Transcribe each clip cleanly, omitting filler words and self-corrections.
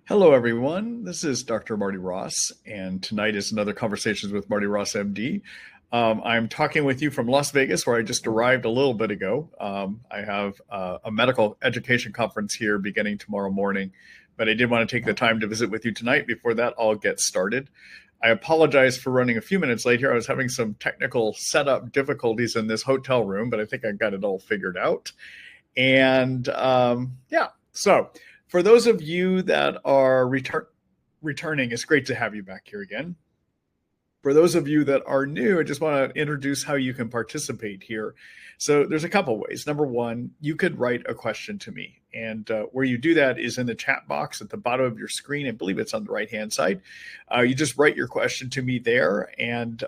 Hello, everyone. This is Dr. Marty Ross, and tonight is another Conversations with Marty Ross MD. I'm talking with you from Las Vegas, where I just arrived a little bit ago. I have a medical education conference here beginning tomorrow morning, but I did want to take the time to visit with you tonight before that all gets started. I apologize for running a few minutes late here. I was having some technical setup difficulties in this hotel room, but I think I got it all figured out. And so for those of you that are returning, it's great to have you back here again. For those of you that are new, I just want to introduce how you can participate here. So there's a couple ways. Number one, you could write a question to me. And where you do that is in the chat box at the bottom of your screen. I believe it's on the right-hand side. You just write your question to me there and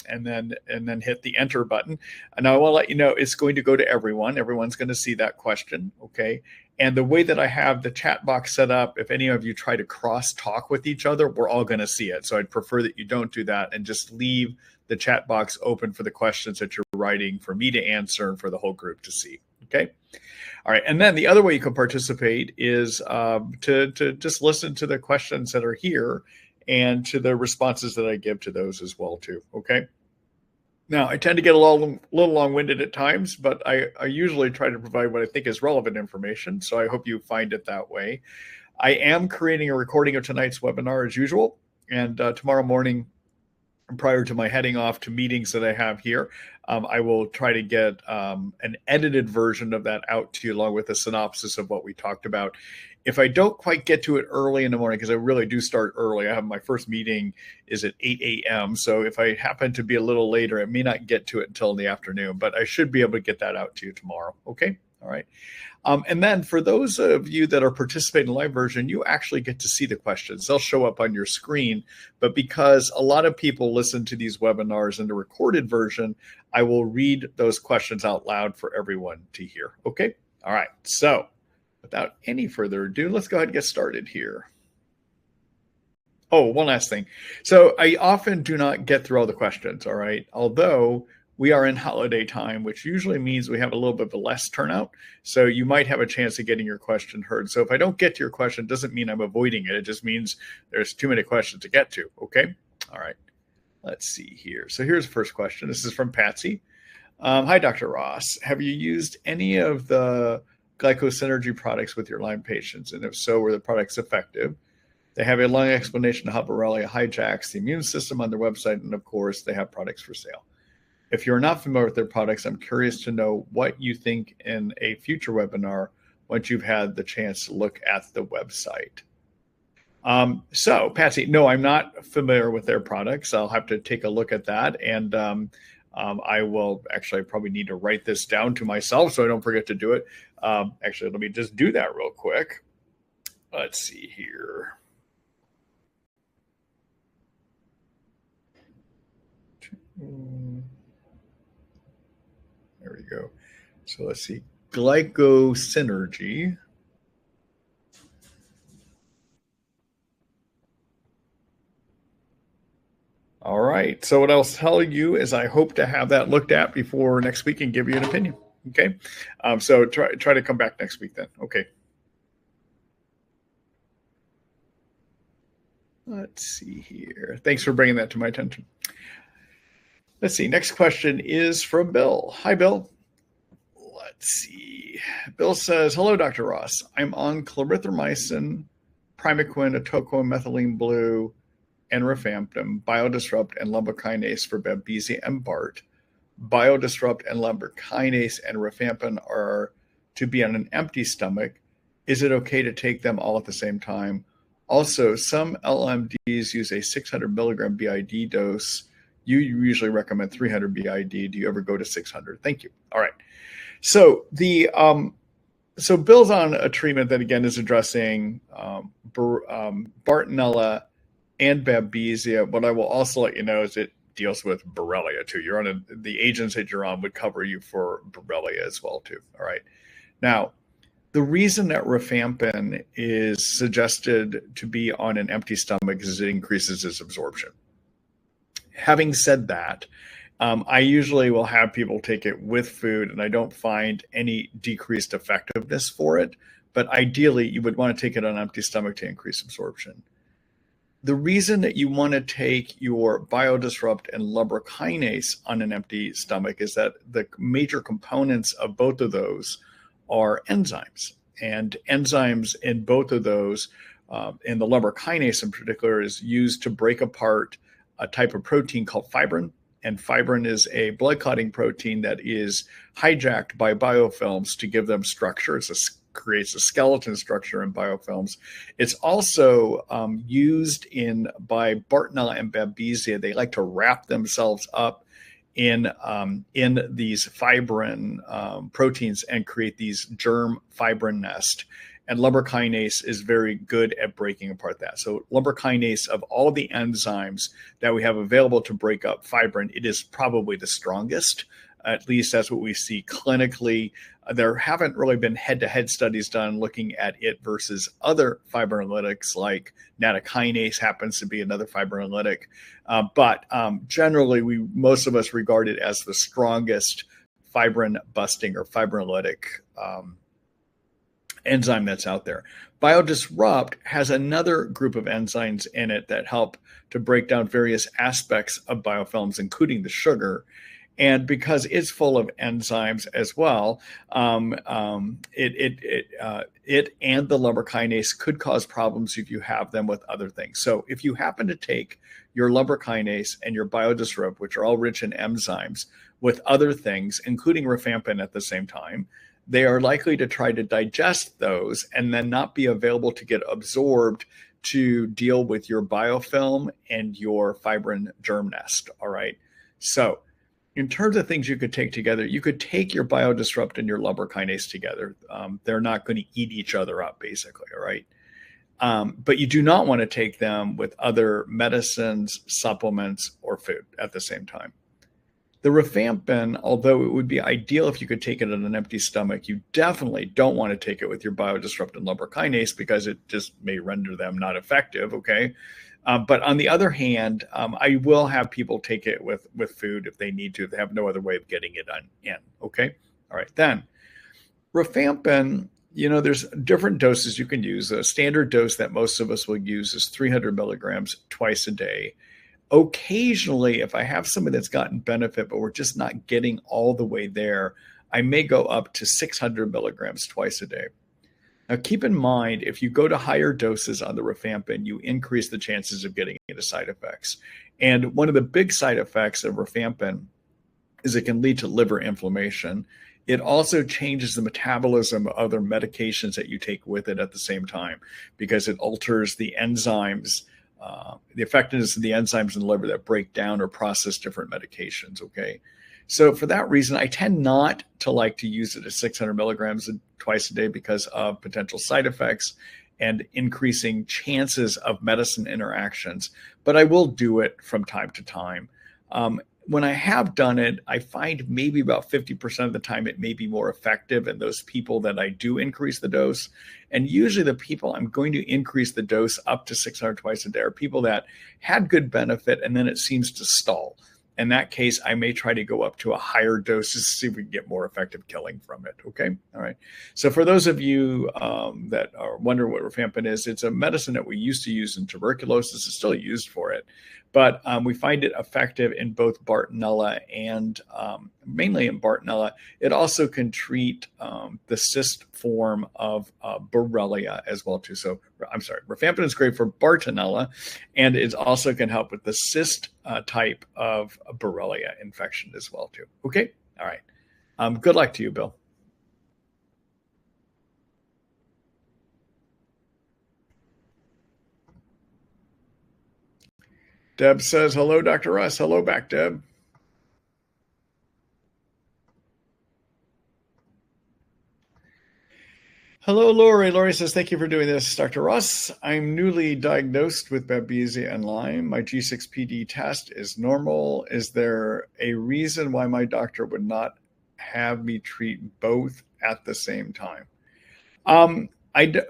then hit the enter button. And I will let you know it's going to go to everyone. Everyone's going to see that question, okay? And the way that I have the chat box set up, if any of you try to cross talk with each other, we're all going to see it. So I'd prefer that you don't do that and just leave the chat box open for the questions that you're writing for me to answer and for the whole group to see. Okay. All right. And then the other way you can participate is to just listen to the questions that are here and to the responses that I give to those as well, too. Okay. Now, I tend to get a little long-winded at times, but I usually try to provide what I think is relevant information. So I hope you find it that way. I am creating a recording of tonight's webinar as usual. And tomorrow morning, prior to my heading off to meetings that I have here, I will try to get an edited version of that out to you along with a synopsis of what we talked about. If I don't quite get to it early in the morning, because I really do start early, I have my first meeting is at 8 a.m. So if I happen to be a little later, I may not get to it until in the afternoon, but I should be able to get that out to you tomorrow. Okay. All right. And then for those of you that are participating in the live version, you actually get to see the questions. They'll show up on your screen, but because a lot of people listen to these webinars in the recorded version, I will read those questions out loud for everyone to hear. Okay. All right. So without any further ado, let's go ahead and get started here. Oh, one last thing. So I often do not get through all the questions, all right? Although we are in holiday time, which usually means we have a little bit of a less turnout. So you might have a chance of getting your question heard. So if I don't get to your question, it doesn't mean I'm avoiding it. It just means there's too many questions to get to, okay? All right, let's see here. So here's the first question. This is from Patsy. Hi, Dr. Ross. Have you used any of the glycosynergy products with your Lyme patients? And if so, were the products effective? They have a long explanation of how Borrelia hijacks the immune system on their website. And of course, they have products for sale. If you're not familiar with their products, I'm curious to know what you think in a future webinar once you've had the chance to look at the website. So, Patsy, no, I'm not familiar with their products. I'll have to take a look at that. And I will actually probably need to write this down to myself so I don't forget to do it. Actually, let me just do that real quick. Let's see here. There we go. So let's see. Glycosynergy. All right. So what I'll tell you is I hope to have that looked at before next week and give you an opinion. Okay. So try to come back next week then. Okay. Let's see here. Thanks for bringing that to my attention. Let's see. Next question is from Bill. Hi, Bill. Let's see. Bill says, hello, Dr. Ross. I'm on clarithromycin, primaquine, atoquin, methylene blue, and rifampin, BioDisrupt, and Lumbrokinase for Babesia and Bart. BioDisrupt and Lumbrokinase and rifampin are to be on an empty stomach. Is it okay to take them all at the same time? Also, some LMDs use a 600 milligram BID dose. You usually recommend 300 BID. Do you ever go to 600? Thank you. All right. So so Bill's on a treatment that again is addressing Bartonella and Babesia. What I will also let you know is it deals with Borrelia too. You're on the agents that you're on would cover you for Borrelia as well too. All right. Now, the reason that rifampin is suggested to be on an empty stomach is it increases its absorption. Having said that, I usually will have people take it with food, and I don't find any decreased effectiveness for it. but ideally you would want to take it on an empty stomach to increase absorption. The reason that you want to take your BioDisrupt and Lumbrokinase on an empty stomach is that the major components of both of those are enzymes. And enzymes in both of those, in the Lumbrokinase in particular, is used to break apart a type of protein called fibrin. And fibrin is a blood clotting protein that is hijacked by biofilms to give them structure. It creates a skeleton structure in biofilms. It's also used by Bartonella and Babesia. They like to wrap themselves up in these fibrin proteins and create these germ fibrin nest. And Lumbrokinase is very good at breaking apart that. So Lumbrokinase, of all the enzymes that we have available to break up fibrin, it is probably the strongest. At least that's what we see clinically. There haven't really been head-to-head studies done looking at it versus other fibrinolytics, like nattokinase happens to be another fibrinolytic. But generally, most of us regard it as the strongest fibrin-busting or fibrinolytic enzyme that's out there. BioDisrupt has another group of enzymes in it that help to break down various aspects of biofilms, including the sugar. And because it's full of enzymes as well, it and the Lumbrokinase could cause problems if you have them with other things. So if you happen to take your Lumbrokinase and your BioDisrupt, which are all rich in enzymes, with other things, including Rifampin at the same time, they are likely to try to digest those and then not be available to get absorbed to deal with your biofilm and your fibrin germ nest. All right. So in terms of things you could take together, you could take your BioDisrupt and your Lumbrokinase together. They're not going to eat each other up, basically. All right. But you do not want to take them with other medicines, supplements, or food at the same time. The Rifampin, although it would be ideal if you could take it on an empty stomach, you definitely don't want to take it with your BioDisrupt and Lumbrokinase because it just may render them not effective, okay? But on the other hand, I will have people take it with food if they need to. If they have no other way of getting it in, okay? All right, then. Rifampin, there's different doses you can use. A standard dose that most of us will use is 300 milligrams twice a day. Occasionally, if I have somebody that's gotten benefit, but we're just not getting all the way there, I may go up to 600 milligrams twice a day. Now, keep in mind, if you go to higher doses on the Rifampin, you increase the chances of getting into side effects. And one of the big side effects of Rifampin is it can lead to liver inflammation. It also changes the metabolism of other medications that you take with it at the same time because it alters the enzymes, the effectiveness of the enzymes in the liver that break down or process different medications, okay? So for that reason, I tend not to like to use it at 600 milligrams twice a day because of potential side effects and increasing chances of medicine interactions. But I will do it from time to time. When I have done it, I find maybe about 50% of the time it may be more effective in those people that I do increase the dose. And usually the people I'm going to increase the dose up to 600 twice a day are people that had good benefit and then it seems to stall. In that case, I may try to go up to a higher dose to see if we can get more effective killing from it. Okay. All right. So for those of you that are wondering what Rifampin is, it's a medicine that we used to use in tuberculosis. It's still used for it, but we find it effective in both Bartonella and mainly in Bartonella. It also can treat the cyst form of Borrelia as well too. So I'm sorry, Rifampin is great for Bartonella, and it also can help with the cyst type of Borrelia infection as well too. Okay, all right. Good luck to you, Bill. Deb says, hello, Dr. Russ. Hello back, Deb. Hello, Lori. Lori says, thank you for doing this, Dr. Russ. I'm newly diagnosed with Babesia and Lyme. My G6PD test is normal. Is there a reason why my doctor would not have me treat both at the same time?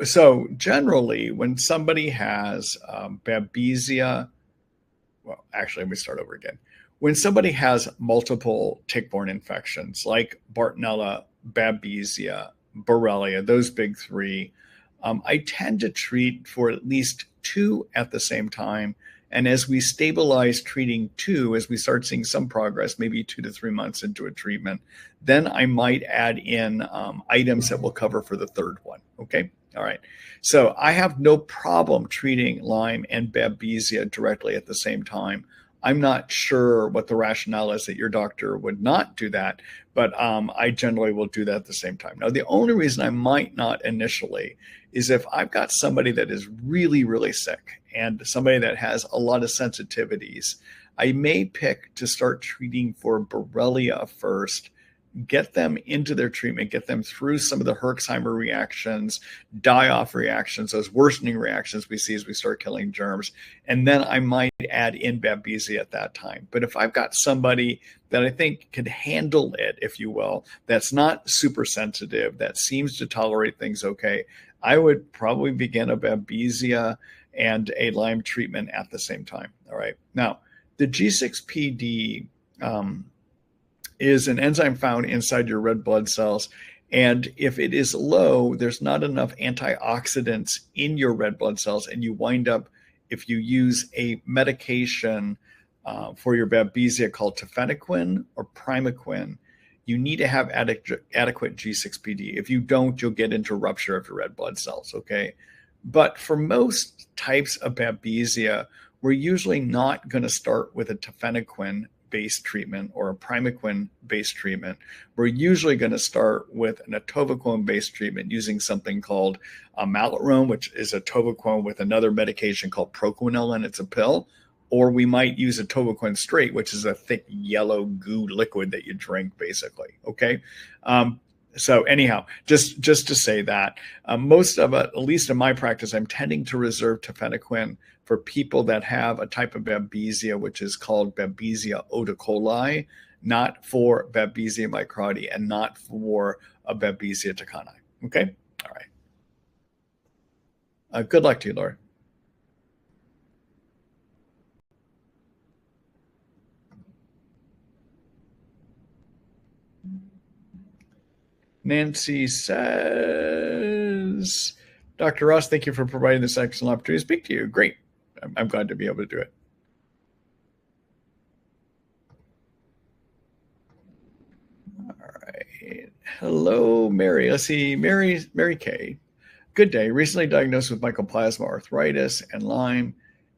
So generally, when somebody has Babesia, well, actually, let me start over again. When somebody has multiple tick-borne infections like Bartonella, Babesia, Borrelia, those big three, I tend to treat for at least 2 at the same time. And as we stabilize treating 2, as we start seeing some progress, maybe 2 to 3 months into a treatment, then I might add in items that will cover for the 3rd one. Okay. All right. So I have no problem treating Lyme and Babesia directly at the same time. I'm not sure what the rationale is that your doctor would not do that, but I generally will do that at the same time. Now, the only reason I might not initially is if I've got somebody that is really, really sick and somebody that has a lot of sensitivities, I may pick to start treating for Borrelia first, get them into their treatment, get them through some of the Herxheimer reactions, die-off reactions, those worsening reactions we see as we start killing germs. And then I might add in Babesia at that time. But if I've got somebody that I think can handle it, if you will, that's not super sensitive, that seems to tolerate things okay, I would probably begin a Babesia and a Lyme treatment at the same time. All right. Now, the G6PD is an enzyme found inside your red blood cells. And if it is low, there's not enough antioxidants in your red blood cells. And you wind up, if you use a medication for your Babesia called tafenoquine or primaquine, you need to have adequate G6PD. If you don't, you'll get into rupture of your red blood cells, okay? But for most types of Babesia, we're usually not going to start with a tafenoquine-based treatment or a primaquine-based treatment. We're usually going to start with an atovaquone-based treatment using something called malarone, which is a atovaquone with another medication called proquinolone. It's a pill. Or we might use atovaquone straight, which is a thick yellow goo liquid that you drink, basically. Okay. So anyhow, just to say that most of it, at least in my practice, I'm tending to reserve tafenoquine for people that have a type of Babesia, which is called Babesia odicoli, not for Babesia microti and not for a Babesia tacani. Okay. All right. Good luck to you, Laura. Nancy says, Dr. Ross, thank you for providing this excellent opportunity to speak to you. Great. I'm glad to be able to do it. All right. Hello, Mary. Let's see. Mary K. Good day. Recently diagnosed with mycoplasma, arthritis, and Lyme.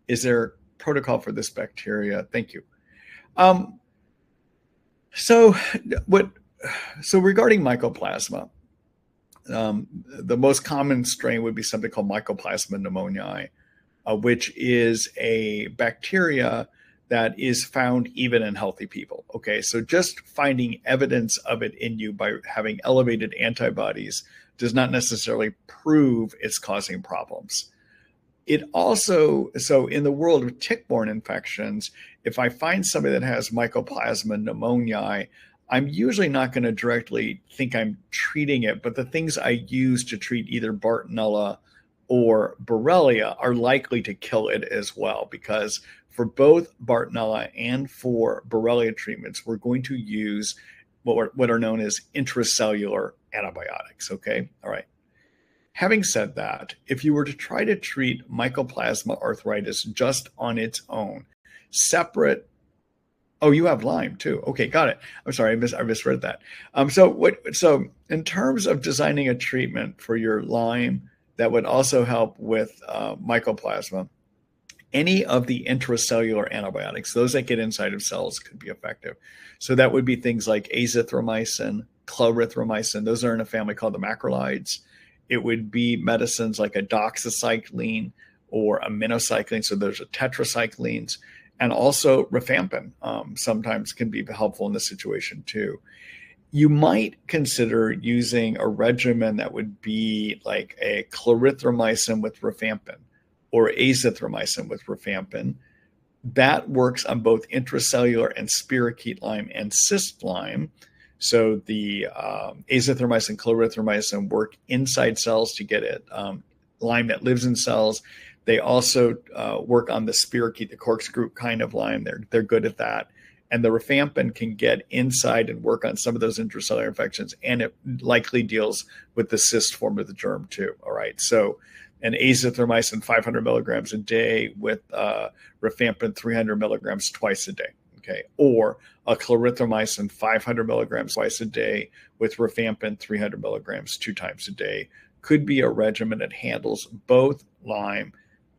Is there a protocol for this bacteria? Thank you. So regarding mycoplasma, the most common strain would be something called Mycoplasma pneumoniae, which is a bacteria that is found even in healthy people. Okay, so just finding evidence of it in you by having elevated antibodies does not necessarily prove it's causing problems. It also, so in the world of tick-borne infections, if I find somebody that has Mycoplasma pneumoniae, I'm usually not going to directly think I'm treating it, but the things I use to treat either Bartonella or Borrelia are likely to kill it as well, because for both Bartonella and for Borrelia treatments, we're going to use what are known as intracellular antibiotics. Okay. All right. Having said that, if you were to try to treat Mycoplasma arthritis just on its own, separate. Oh, you have Lyme too. Okay, got it. I'm sorry, I misread that. So in terms of designing a treatment for your Lyme that would also help with Mycoplasma, any of the intracellular antibiotics, those that get inside of cells, could be effective. So that would be things like azithromycin, clarithromycin. Those are in a family called the macrolides. It would be medicines like a doxycycline or a minocycline. So those are tetracyclines. And also Rifampin sometimes can be helpful in this situation too. You might consider using a regimen that would be like a clarithromycin with Rifampin or azithromycin with Rifampin. That works on both intracellular and spirochete Lyme and cyst Lyme. So the azithromycin, clarithromycin work inside cells to get it Lyme that lives in cells. They also work on the spirochete, the corkscrew kind of Lyme. They're good at that. And the rifampin can get inside and work on some of those intracellular infections, and it likely deals with the cyst form of the germ too. All right, so an azithromycin 500 milligrams a day with rifampin 300 milligrams twice a day. Okay, or a clarithromycin 500 milligrams twice a day with rifampin 300 milligrams 2 times a day could be a regimen that handles both Lyme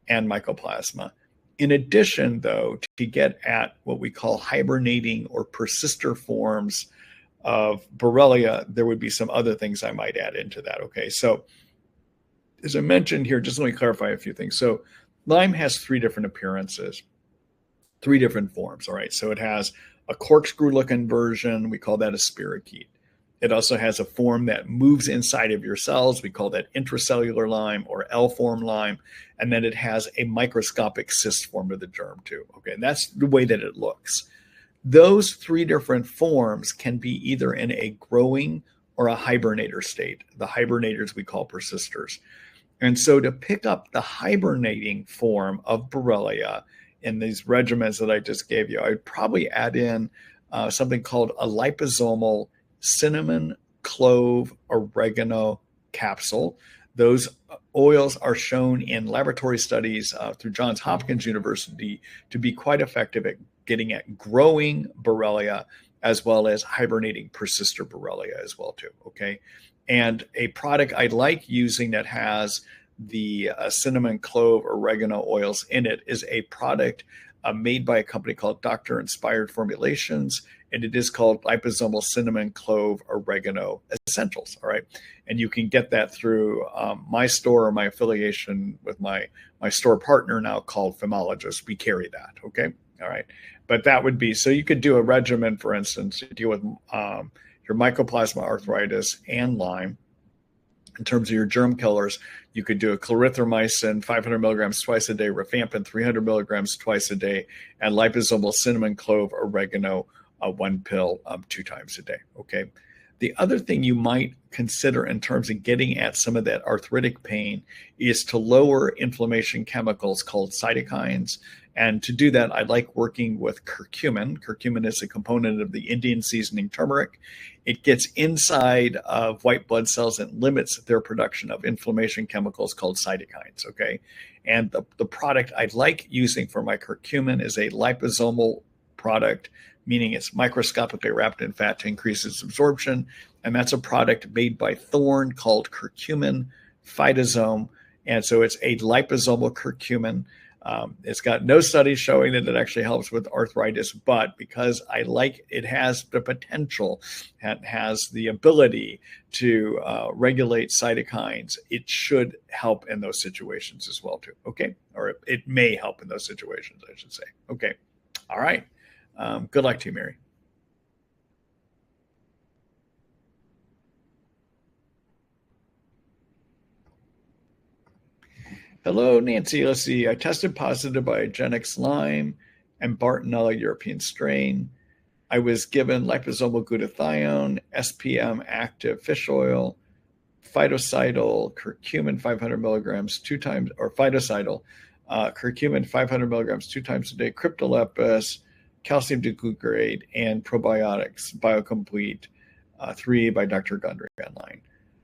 and mycoplasma. In addition, though, to get at what we call hibernating or persister forms of Borrelia, there would be some other things I might add into that. Okay, so as I mentioned here, just let me clarify a few things. So Lyme has 3 different appearances, 3 different forms. All right, so it has a corkscrew-looking version. We call that a spirochete. It also has a form that moves inside of your cells. We call that intracellular Lyme or L-form Lyme. And then it has a microscopic cyst form of the germ too. Okay, and that's the way that it looks. Those 3 different forms can be either in a growing or a hibernator state. The hibernators we call persisters. And so to pick up the hibernating form of Borrelia in these regimens that I just gave you, I'd probably add in something called a liposomal cinnamon, clove, oregano capsule. Those oils are shown in laboratory studies through Johns Hopkins University to be quite effective at getting at growing Borrelia as well as hibernating persister Borrelia as well too. Okay, and a product I like using that has the cinnamon, clove, oregano oils in it is a product made by a company called Doctor Inspired Formulations, and it is called Liposomal Cinnamon, Clove, Oregano Essentials. All right, and you can get that through my store or my affiliation with my store partner now called Phimologist. We carry that. Okay, all right, but that would be so you could do a regimen, for instance, to deal with your mycoplasma, arthritis, and Lyme. In terms of your germ killers, you could do a clarithromycin 500 milligrams twice a day, rifampin 300 milligrams twice a day, and liposomal cinnamon, clove, oregano, 1 pill 2 times a day. Okay. The other thing you might consider in terms of getting at some of that arthritic pain is to lower inflammation chemicals called cytokines. And to do that, I like working with curcumin. Curcumin is a component of the Indian seasoning turmeric. It gets inside of white blood cells and limits their production of inflammation chemicals called cytokines. Okay. And the product I like using for my curcumin is a liposomal product, meaning it's microscopically wrapped in fat to increase its absorption. And that's a product made by Thorne called curcumin phytosome. And so it's a liposomal curcumin. It's got no studies showing that it actually helps with arthritis, but because I like it has the potential and has the ability to regulate cytokines, it should help in those situations as well too. Okay, or it may help in those situations, I should say. Okay, all right. Good luck to you, Mary. Hello, Nancy. Let's see. I tested positive by Genix Lyme and Bartonella European strain. I was given liposomal glutathione, SPM active fish oil, phytocidal, curcumin 500 milligrams 2 times, or phytocidal, curcumin 500 milligrams 2 times a day, cryptolepis, calcium diglucarate, and probiotics, BioComplete 3 by Dr. Gundry online.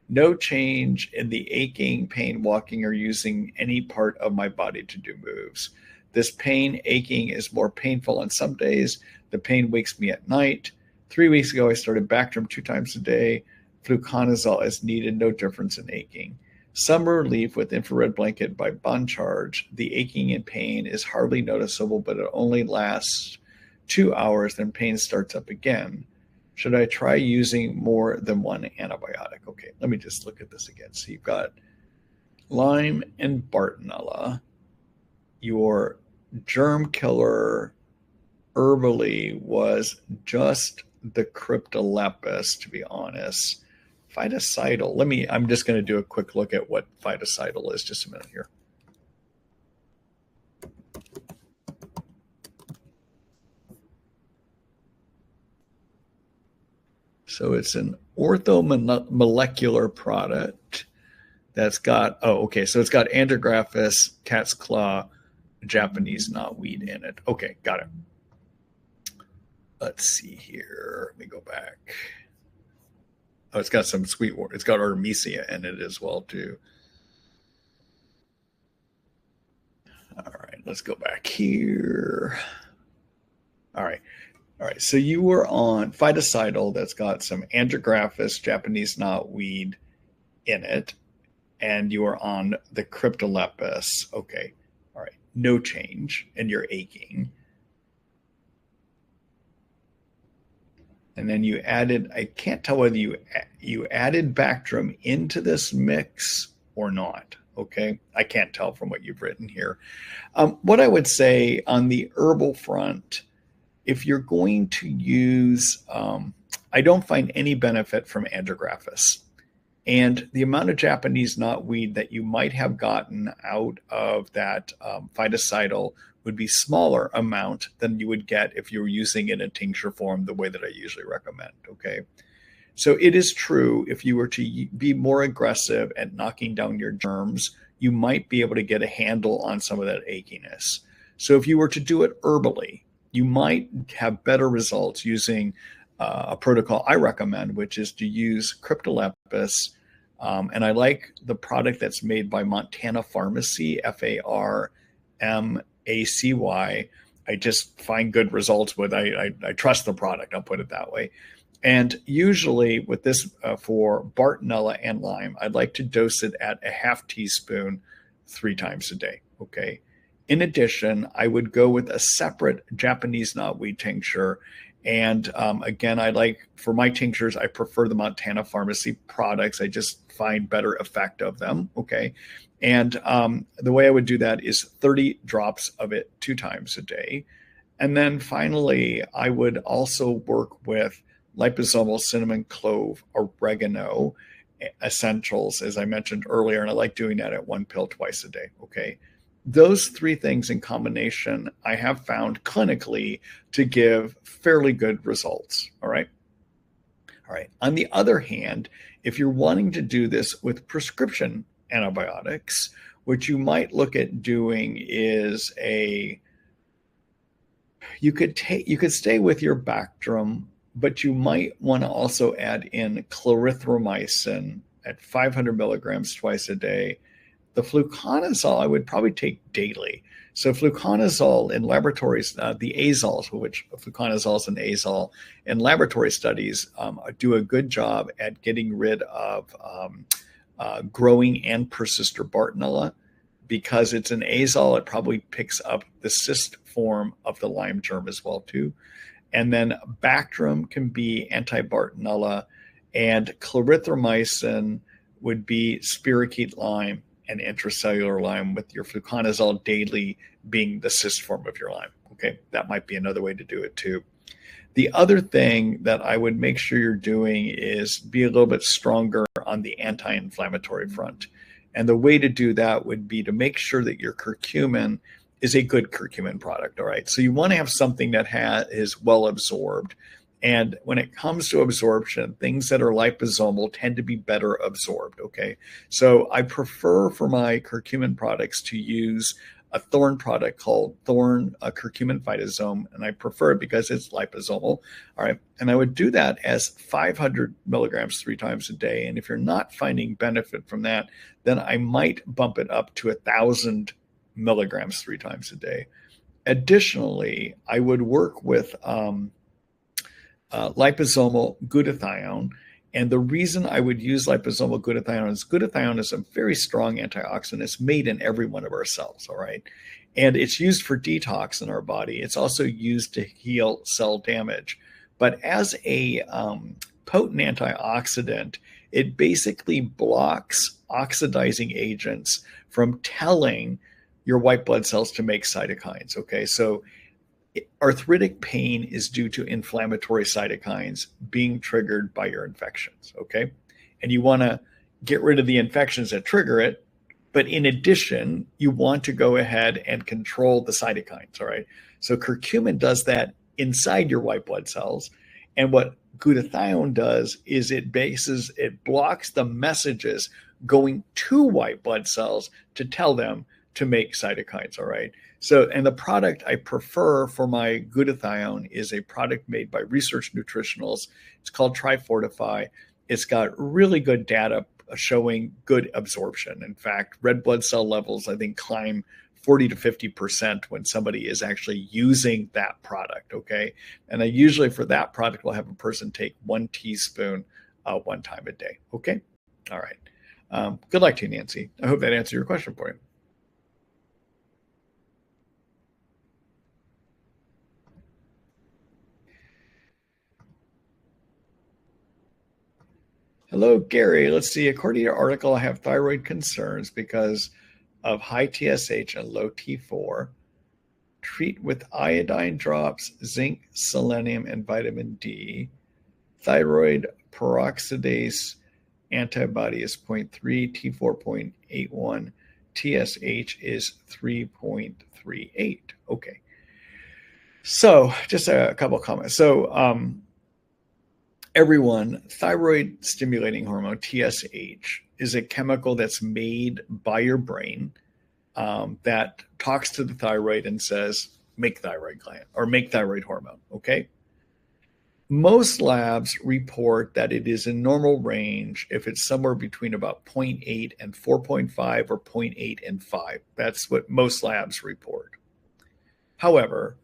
No change in the aching, pain, walking, or using any part of my body to do moves. This pain, aching is more painful on some days. The pain wakes me at night. 3 weeks ago, I started Bactrim 2 times a day. Fluconazole as needed, no difference in aching. Summer relief with infrared blanket by Boncharge. The aching and pain is hardly noticeable, but it only lasts 2 hours, then pain starts up again. Should I try using more than one antibiotic? Okay, let me just look at this again. So you've got Lyme and Bartonella. Your germ killer herbally was just the cryptolepis, to be honest. Phytocidal. I'm just going to do a quick look at what phytocidal is. Just a minute here. So it's an orthomolecular product that's got, so it's got Andrographis, cat's claw, Japanese knotweed in it. Okay, got it. let's see here. Let me go back. Oh, it's got some sweet, it's got Artemisia in it as well too. All right, let's go back here. All right. All right. So you were on phytocidal that's got some andrographis, Japanese knotweed in it, and you are on the cryptolepis. Okay. All right. No change, and you're aching. And then you added, I can't tell whether you added Bactrim into this mix or not. Okay. I can't tell from what you've written here. What I would say on the herbal front, if you're going to use, I don't find any benefit from andrographis. And the amount of Japanese knotweed that you might have gotten out of that phytocidal would be smaller amount than you would get if you were using it in a tincture form the way that I usually recommend, okay? So it is true, if you were to be more aggressive at knocking down your germs, you might be able to get a handle on some of that achiness. So if you were to do it herbally, you might have better results using a protocol I recommend, which is to use cryptolepis. And I like the product that's made by Montana Pharmacy, Pharmacy. I just find good results with, I trust the product, I'll put it that way. And usually with this for Bartonella and Lyme, I'd like to dose it at a half teaspoon 3 times a day, okay? In addition, I would go with a separate Japanese knotweed tincture. And again, I like, for my tinctures, I prefer the Montana Pharmacy products. I just find better effect of them, okay? And the way I would do that is 30 drops of it 2 times a day. And then finally, I would also work with Liposomal Cinnamon, Clove Oregano Essentials, as I mentioned earlier, and I like doing that at 1 pill twice a day, okay? Those 3 things in combination, I have found clinically to give fairly good results. All right. All right. On the other hand, if you're wanting to do this with prescription antibiotics, what you might look at doing is you could stay with your Bactrim, but you might want to also add in clarithromycin at 500 milligrams twice a day. The fluconazole I would probably take daily. So fluconazole in laboratories, the azoles, which fluconazole and azole in laboratory studies do a good job at getting rid of growing and persister Bartonella. Because it's an azole, it probably picks up the cyst form of the Lyme germ as well too. And then Bactrim can be anti-Bartonella, and clarithromycin would be spirochete Lyme and intracellular Lyme, with your fluconazole daily being the cyst form of your Lyme. Okay, that might be another way to do it too. The other thing that I would make sure you're doing is be a little bit stronger on the anti-inflammatory front. And the way to do that would be to make sure that your curcumin is a good curcumin product, all right? So you want to have something that is well absorbed. And when it comes to absorption, things that are liposomal tend to be better absorbed, okay? So I prefer for my curcumin products to use a Thorne product called Thorne Curcumin Phytosome, and I prefer it because it's liposomal, all right? And I would do that as 500 milligrams 3 times a day. And if you're not finding benefit from that, then I might bump it up to 1,000 milligrams 3 times a day. Additionally, I would work with liposomal glutathione. And the reason I would use liposomal glutathione is a very strong antioxidant. It's made in every one of our cells, all right? And it's used for detox in our body. It's also used to heal cell damage. But as a potent antioxidant, it basically blocks oxidizing agents from telling your white blood cells to make cytokines, okay? So arthritic pain is due to inflammatory cytokines being triggered by your infections, okay? And you want to get rid of the infections that trigger it, but in addition, you want to go ahead and control the cytokines, all right? So curcumin does that inside your white blood cells, and what glutathione does is it blocks the messages going to white blood cells to tell them to make cytokines, all right? So, and the product I prefer for my glutathione is a product made by Research Nutritionals. It's called Trifortify. It's got really good data showing good absorption. In fact, red blood cell levels, I think, climb 40 to 50% when somebody is actually using that product, okay? And I usually, for that product, will have a person take 1 teaspoon one time a day, okay? All right. Good luck to you, Nancy. I hope that answered your question for you. Hello, Gary. Let's see. According to your article, I have thyroid concerns because of high TSH and low T4. Treat with iodine drops, zinc, selenium, and vitamin D. Thyroid peroxidase antibody is 0.3, T4 0.81, TSH is 3.38. Okay. So just a couple of comments. So everyone, thyroid stimulating hormone, TSH, is a chemical that's made by your brain that talks to the thyroid and says, make thyroid gland or make thyroid hormone, okay? Most labs report that it is in normal range if it's somewhere between about 0.8 and 4.5 or 0.8 and 5. That's what most labs report. However,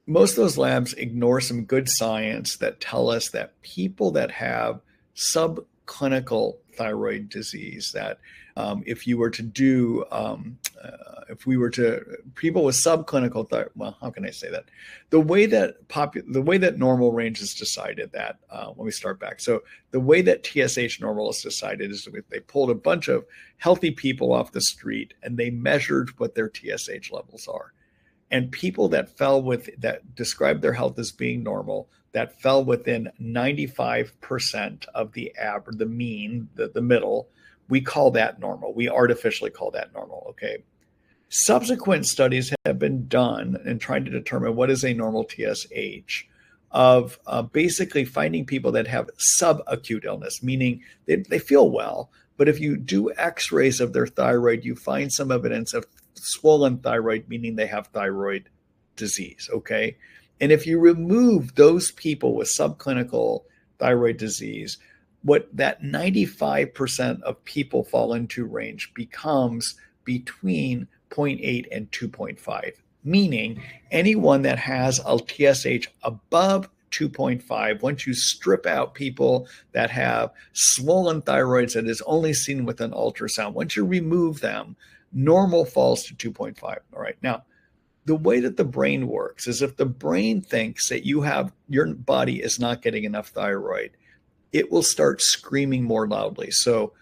most of those labs ignore some good science that tell us that people that have subclinical thyroid disease, that if you were to do, people with subclinical thyroid, well, how can I say that? The way that normal range is decided, that, let me start back. So the way that TSH normal is decided is they pulled a bunch of healthy people off the street and they measured what their TSH levels are. And people that described their health as being normal, that fell within 95% of the average, the mean, the middle, we call that normal. We artificially call that normal, okay? Subsequent studies have been done in trying to determine what is a normal TSH of basically finding people that have subacute illness, meaning they feel well, but if you do x-rays of their thyroid, you find some evidence of swollen thyroid, meaning they have thyroid disease, okay? And if you remove those people with subclinical thyroid disease, what that 95% of people fall into range becomes between 0.8 and 2.5, meaning anyone that has a TSH above 2.5, once you strip out people that have swollen thyroids that is only seen with an ultrasound, once you remove them, normal falls to 2.5. All right. Now, the way that the brain works is if the brain thinks that your body is not getting enough thyroid, it will start screaming more loudly. So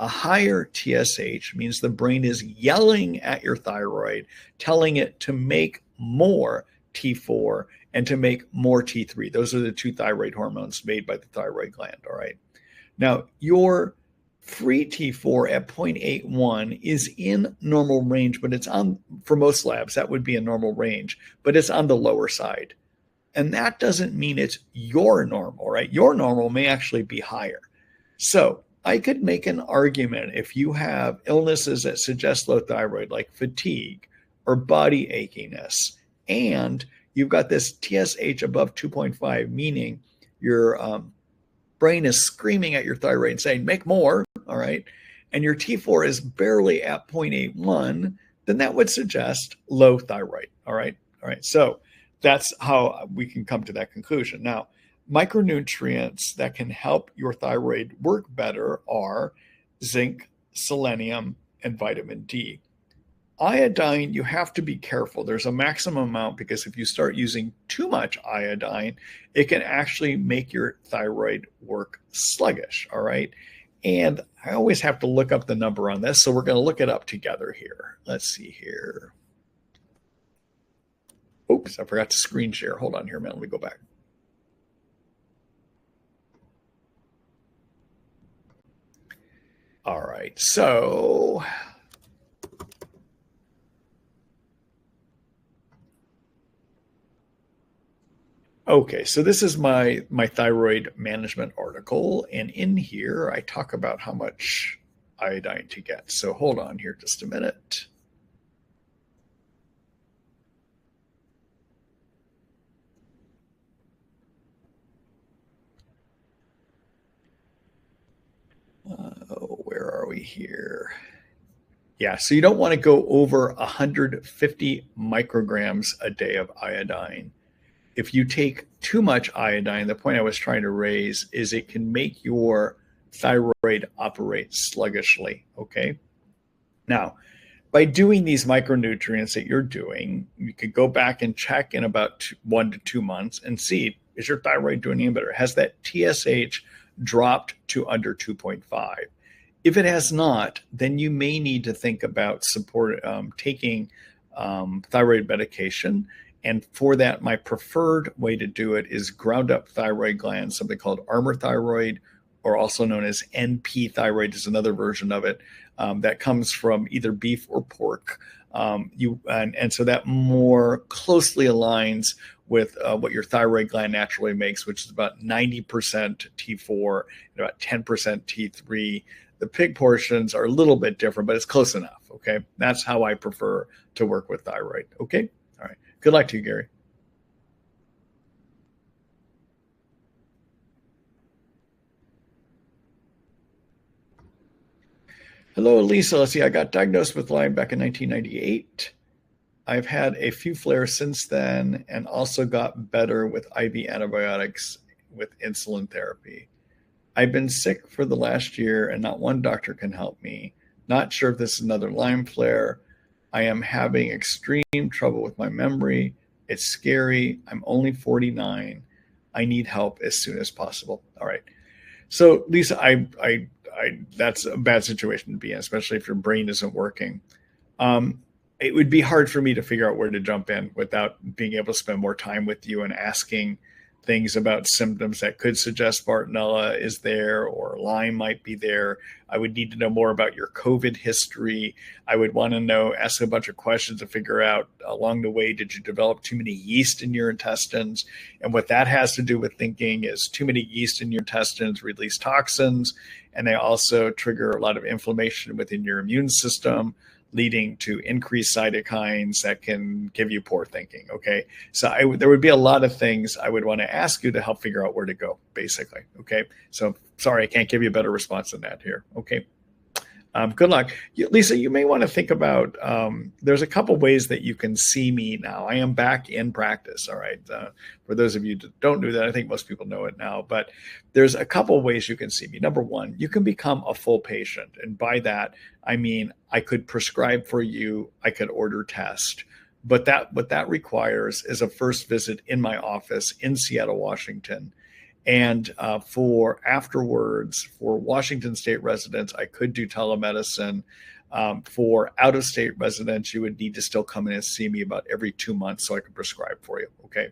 a higher TSH means the brain is yelling at your thyroid, telling it to make more T4 and to make more T3. Those are the two thyroid hormones made by the thyroid gland. All right. Now, your free T4 at 0.81 is in normal range, but it's on, for most labs, that would be a normal range, but it's on the lower side. And that doesn't mean it's your normal, right? Your normal may actually be higher. So I could make an argument if you have illnesses that suggest low thyroid, like fatigue or body achiness, and you've got this TSH above 2.5, meaning your brain is screaming at your thyroid and saying, make more, all right, and your T4 is barely at 0.81, then that would suggest low thyroid, all right? All right, so that's how we can come to that conclusion. Now, micronutrients that can help your thyroid work better are zinc, selenium, and vitamin D. Iodine, you have to be careful. There's a maximum amount because if you start using too much iodine, it can actually make your thyroid work sluggish, all right? And I always have to look up the number on this, so we're going to look it up together here. Let's see here. Oops, I forgot to screen share. Hold on here, man. Let me go back. All right, so okay, so this is my thyroid management article, and in here I talk about how much iodine to get. So hold on here just a minute. we here? Yeah, so you don't want to go over 150 micrograms a day of iodine. If you take too much iodine, the point I was trying to raise is it can make your thyroid operate sluggishly, okay? Now, by doing these micronutrients that you're doing, you could go back and check in about 1 to 2 months and see, is your thyroid doing any better? Has that TSH dropped to under 2.5? If it has not, then you may need to think about taking thyroid medication. And for that, my preferred way to do it is ground up thyroid glands, something called armor thyroid, or also known as NP thyroid is another version of it that comes from either beef or pork. And so that more closely aligns with what your thyroid gland naturally makes, which is about 90% T4 and about 10% T3. The pig portions are a little bit different, but it's close enough, okay? That's how I prefer to work with thyroid, okay? All right. Good luck to you, Gary. Hello, Lisa. Let's see. I got diagnosed with Lyme back in 1998. I've had a few flares since then and also got better with IV antibiotics with insulin therapy. I've been sick for the last year and not one doctor can help me. Not sure if this is another Lyme flare. I am having extreme trouble with my memory. It's scary. I'm only 49. I need help as soon as possible. All right. So Lisa, that's a bad situation to be in, especially if your brain isn't working. It would be hard for me to figure out where to jump in without being able to spend more time with you and asking things about symptoms that could suggest Bartonella is there or Lyme might be there. I would need to know more about your COVID history. I would want to ask a bunch of questions to figure out along the way, did you develop too many yeast in your intestines? And what that has to do with thinking is too many yeast in your intestines release toxins, and they also trigger a lot of inflammation within your immune system, leading to increased cytokines that can give you poor thinking, okay? So there would be a lot of things I would want to ask you to help figure out where to go, basically, okay? So sorry, I can't give you a better response than that here, okay? Good luck. Lisa, you may want to think about, there's a couple ways that you can see me now. I am back in practice, all right? For those of you that don't know that, I think most people know it now, but there's a couple ways you can see me. Number one, you can become a full patient. And by that, I mean, I could prescribe for you, I could order test, but what that requires is a first visit in my office in Seattle, Washington. And for afterwards, for Washington State residents, I could do telemedicine. For out-of-state residents, you would need to still come in and see me about every 2 months so I can prescribe for you, okay?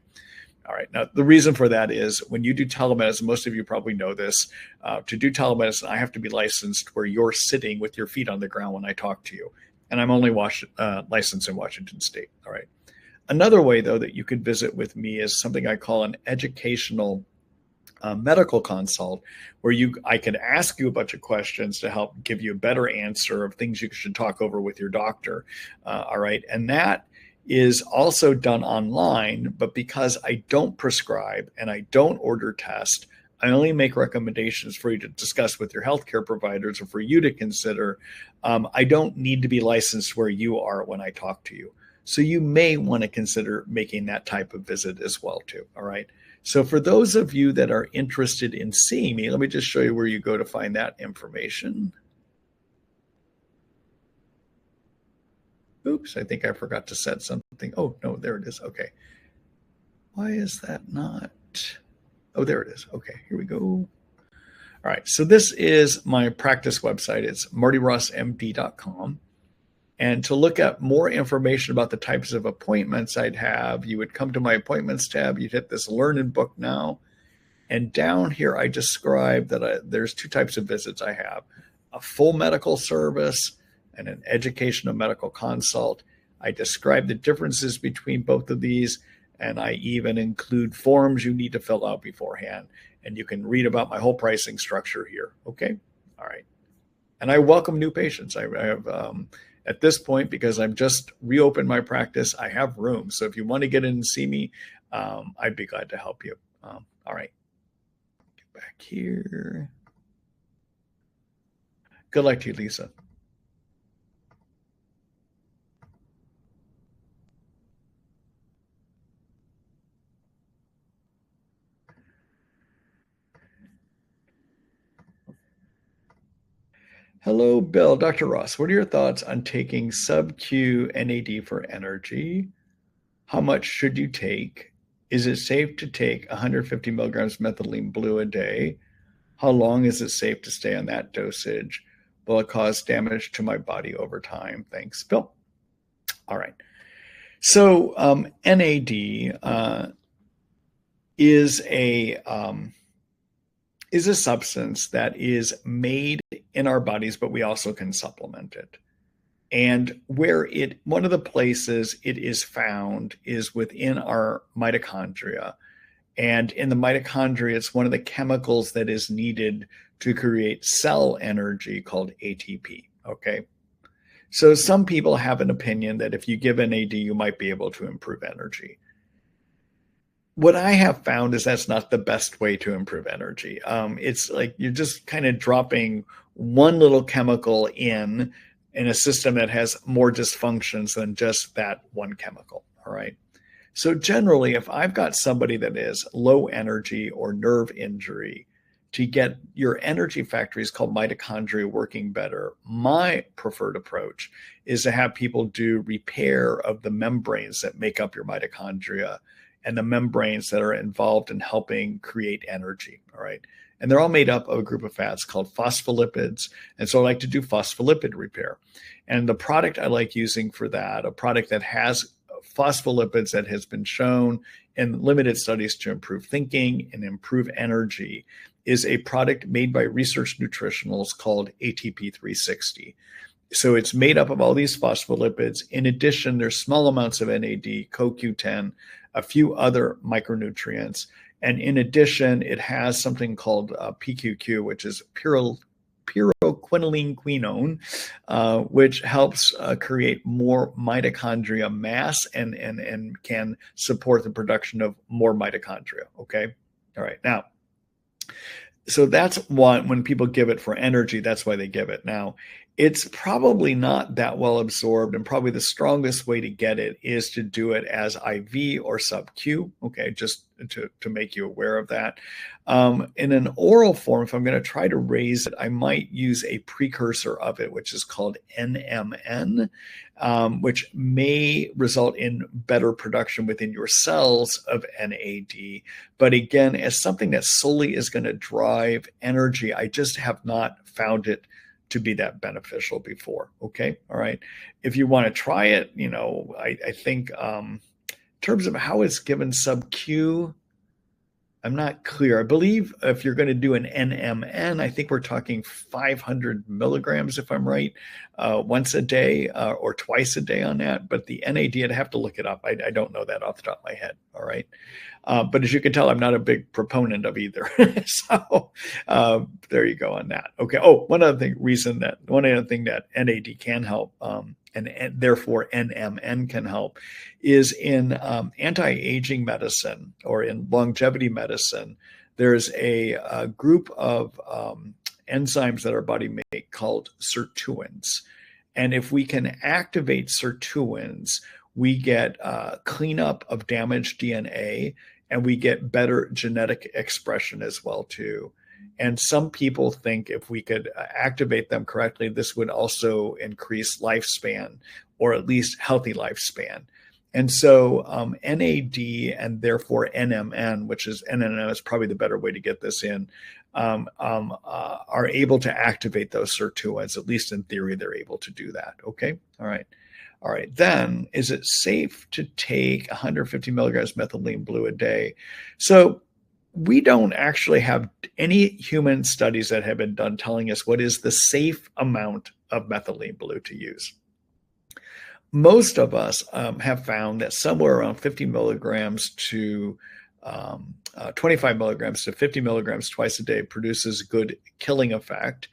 All right, now the reason for that is when you do telemedicine, most of you probably know this, to do telemedicine, I have to be licensed where you're sitting with your feet on the ground when I talk to you. And I'm only licensed in Washington State, all right? Another way, though, that you could visit with me is something I call an educational medical consult, where I can ask you a bunch of questions to help give you a better answer of things you should talk over with your doctor. All right. And that is also done online, but because I don't prescribe and I don't order tests, I only make recommendations for you to discuss with your healthcare providers or for you to consider. I don't need to be licensed where you are when I talk to you. So you may want to consider making that type of visit as well too. All right. So for those of you that are interested in seeing me, let me just show you where you go to find that information. Oops, I think I forgot to set something. Oh, no, there it is. Okay. Why is that not? Oh, there it is. Okay, here we go. All right, so this is my practice website. It's martyrossmd.com. And to look at more information about the types of appointments I'd have, you would come to my appointments tab. You'd hit this Learn and Book Now. And down here, I describe that there's two types of visits I have: a full medical service and an educational medical consult. I describe the differences between both of these, and I even include forms you need to fill out beforehand. And you can read about my whole pricing structure here. Okay. All right. And I welcome new patients. I have, at this point, because I've just reopened my practice, I have room. So if you want to get in and see me, I'd be glad to help you. All right. Get back here. Good luck to you, Lisa. Hello, Bill. Dr. Ross, what are your thoughts on taking sub-Q NAD for energy? How much should you take? Is it safe to take 150 milligrams methylene blue a day? How long is it safe to stay on that dosage? Will it cause damage to my body over time? Thanks, Bill. All right. So NAD is a substance that is made in our bodies, but we also can supplement it. And one of the places it is found is within our mitochondria. And in the mitochondria, it's one of the chemicals that is needed to create cell energy called ATP. Okay. So some people have an opinion that if you give NAD, you might be able to improve energy. What I have found is that's not the best way to improve energy. It's like you're just kind of dropping one little chemical in a system that has more dysfunctions than just that one chemical. All right. So generally, if I've got somebody that is low energy or nerve injury, to get your energy factories called mitochondria working better, my preferred approach is to have people do repair of the membranes that make up your mitochondria and the membranes that are involved in helping create energy. All right. And they're all made up of a group of fats called phospholipids. And so I like to do phospholipid repair. And the product I like using for that, a product that has phospholipids that has been shown in limited studies to improve thinking and improve energy, is a product made by Research Nutritionals called ATP 360. So it's made up of all these phospholipids. In addition, there's small amounts of NAD, CoQ10, a few other micronutrients. And in addition, it has something called PQQ, which is pyroquinylene quinone, which helps create more mitochondria mass and can support the production of more mitochondria. Okay. All right. Now, so that's one, when people give it for energy, that's why they give it. Now, it's probably not that well absorbed, and probably the strongest way to get it is to do it as IV or sub-Q, okay, just to make you aware of that. In an oral form, if I'm going to try to raise it, I might use a precursor of it, which is called NMN, which may result in better production within your cells of NAD. But again, as something that solely is going to drive energy, I just have not found it to be that beneficial before. Okay. All right. If you want to try it, I think in terms of how it's given sub-Q, I'm not clear. I believe if you're going to do an NMN, I think we're talking 500 milligrams, if I'm right, once a day or twice a day on that. But the NAD, I'd have to look it up. I don't know that off the top of my head. All right. But as you can tell, I'm not a big proponent of either. So there you go on that. Okay. Oh, one other thing that NAD can help, and therefore NMN can help, is in anti-aging medicine or in longevity medicine. There's a group of enzymes that our body make called sirtuins. And if we can activate sirtuins, we get cleanup of damaged DNA, and we get better genetic expression as well too. And some people think if we could activate them correctly, this would also increase lifespan, or at least healthy lifespan. And so NAD and therefore NMN, which is NMN is probably the better way to get this in, are able to activate those sirtuins. At least in theory, they're able to do that. Okay. All right. All right. Then, is it safe to take 150 milligrams methylene blue a day? So we don't actually have any human studies that have been done telling us what is the safe amount of methylene blue to use. Most of us have found that somewhere around 50 milligrams to 25 milligrams to 50 milligrams twice a day produces good killing effect.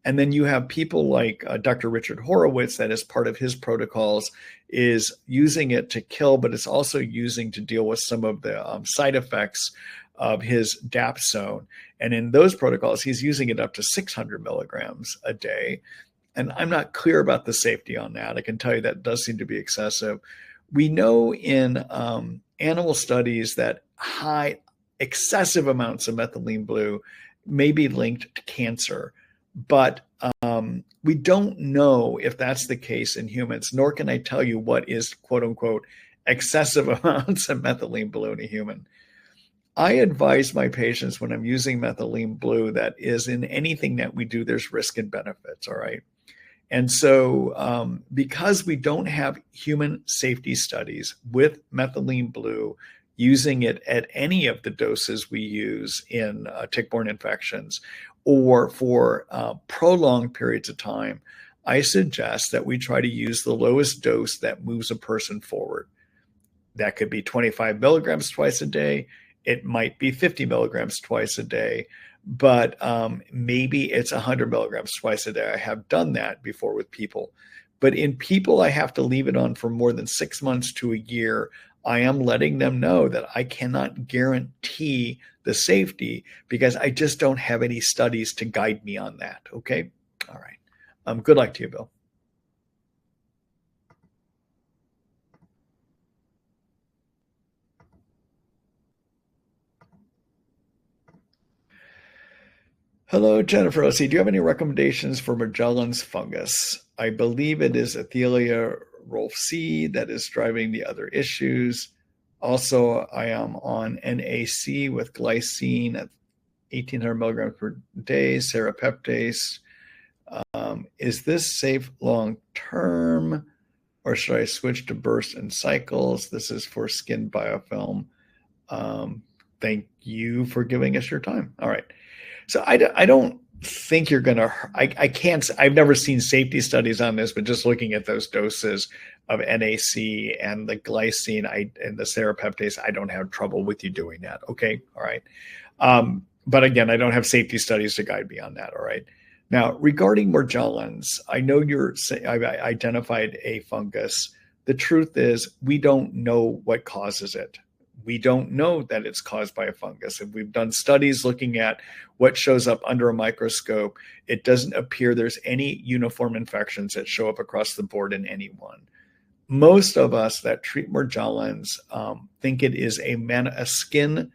And then you have people like Dr. Richard Horowitz, that is part of his protocols, is using it to kill, but it's also using to deal with some of the side effects of his dapsone. And in those protocols, he's using it up to 600 milligrams a day. And I'm not clear about the safety on that. I can tell you that does seem to be excessive. We know in animal studies that excessive amounts of methylene blue may be linked to cancer, but we don't know if that's the case in humans, nor can I tell you what is quote unquote excessive amounts of methylene blue in a human. I advise my patients when I'm using methylene blue that is in anything that we do, there's risk and benefits, all right? And so because we don't have human safety studies with methylene blue, using it at any of the doses we use in tick-borne infections or for prolonged periods of time, I suggest that we try to use the lowest dose that moves a person forward. That could be 25 milligrams twice a day. It might be 50 milligrams twice a day, but maybe it's 100 milligrams twice a day. I have done that before with people. But in people I have to leave it on for more than 6 months to a year, I am letting them know that I cannot guarantee the safety because I just don't have any studies to guide me on that. Okay? All right. Good luck to you, Bill. Hello, Jennifer. Let's see. Do you have any recommendations for Magellan's fungus? I believe it is Athelia rolfsi that is driving the other issues. Also, I am on NAC with glycine at 1,800 milligrams per day, serapeptase. Is this safe long term, or should I switch to bursts and cycles? This is for skin biofilm. Thank you for giving us your time. All right. So I don't think you're going to, I can't, I've never seen safety studies on this, but just looking at those doses of NAC and the glycine and the serapeptase, I don't have trouble with you doing that. Okay. All right. But again, I don't have safety studies to guide me on that. All right. Now, regarding Morgellons, I know I've identified a fungus. The truth is we don't know what causes it. We don't know that it's caused by a fungus. If we've done studies looking at what shows up under a microscope, it doesn't appear there's any uniform infections that show up across the board in anyone. Most of us that treat Morgellons think it is a skin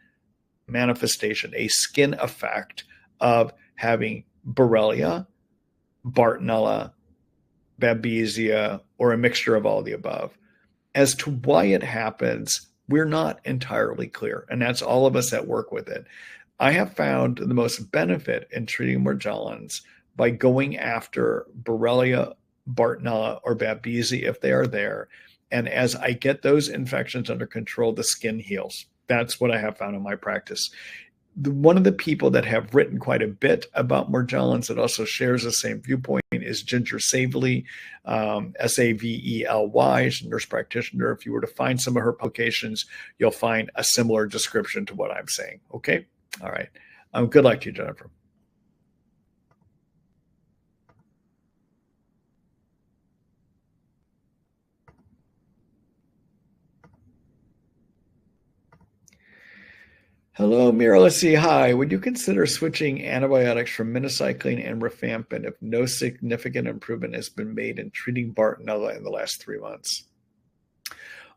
manifestation, a skin effect of having Borrelia, Bartonella, Babesia, or a mixture of all the above. As to why it happens, we're not entirely clear, and that's all of us that work with it. I have found the most benefit in treating Morgellons by going after Borrelia, Bartonella, or Babesia if they are there. And as I get those infections under control, the skin heals. That's what I have found in my practice. One of the people that have written quite a bit about Morgellons that also shares the same viewpoint is Ginger Savely, Savely. She's a nurse practitioner. If you were to find some of her publications, you'll find a similar description to what I'm saying. Okay? All right. Good luck to you, Jennifer. Hello, Mira. Let's see. Hi. Would you consider switching antibiotics from minocycline and rifampin if no significant improvement has been made in treating Bartonella in the last 3 months?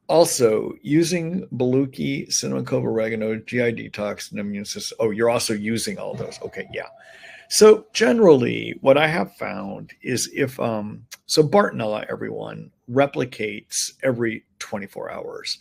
Also, using Baluchi, cinnamon, clove, oregano, GI detox, and immune system. Oh, you're also using all those. Okay, yeah. So generally, what I have found is so Bartonella, everyone, replicates every 24 hours.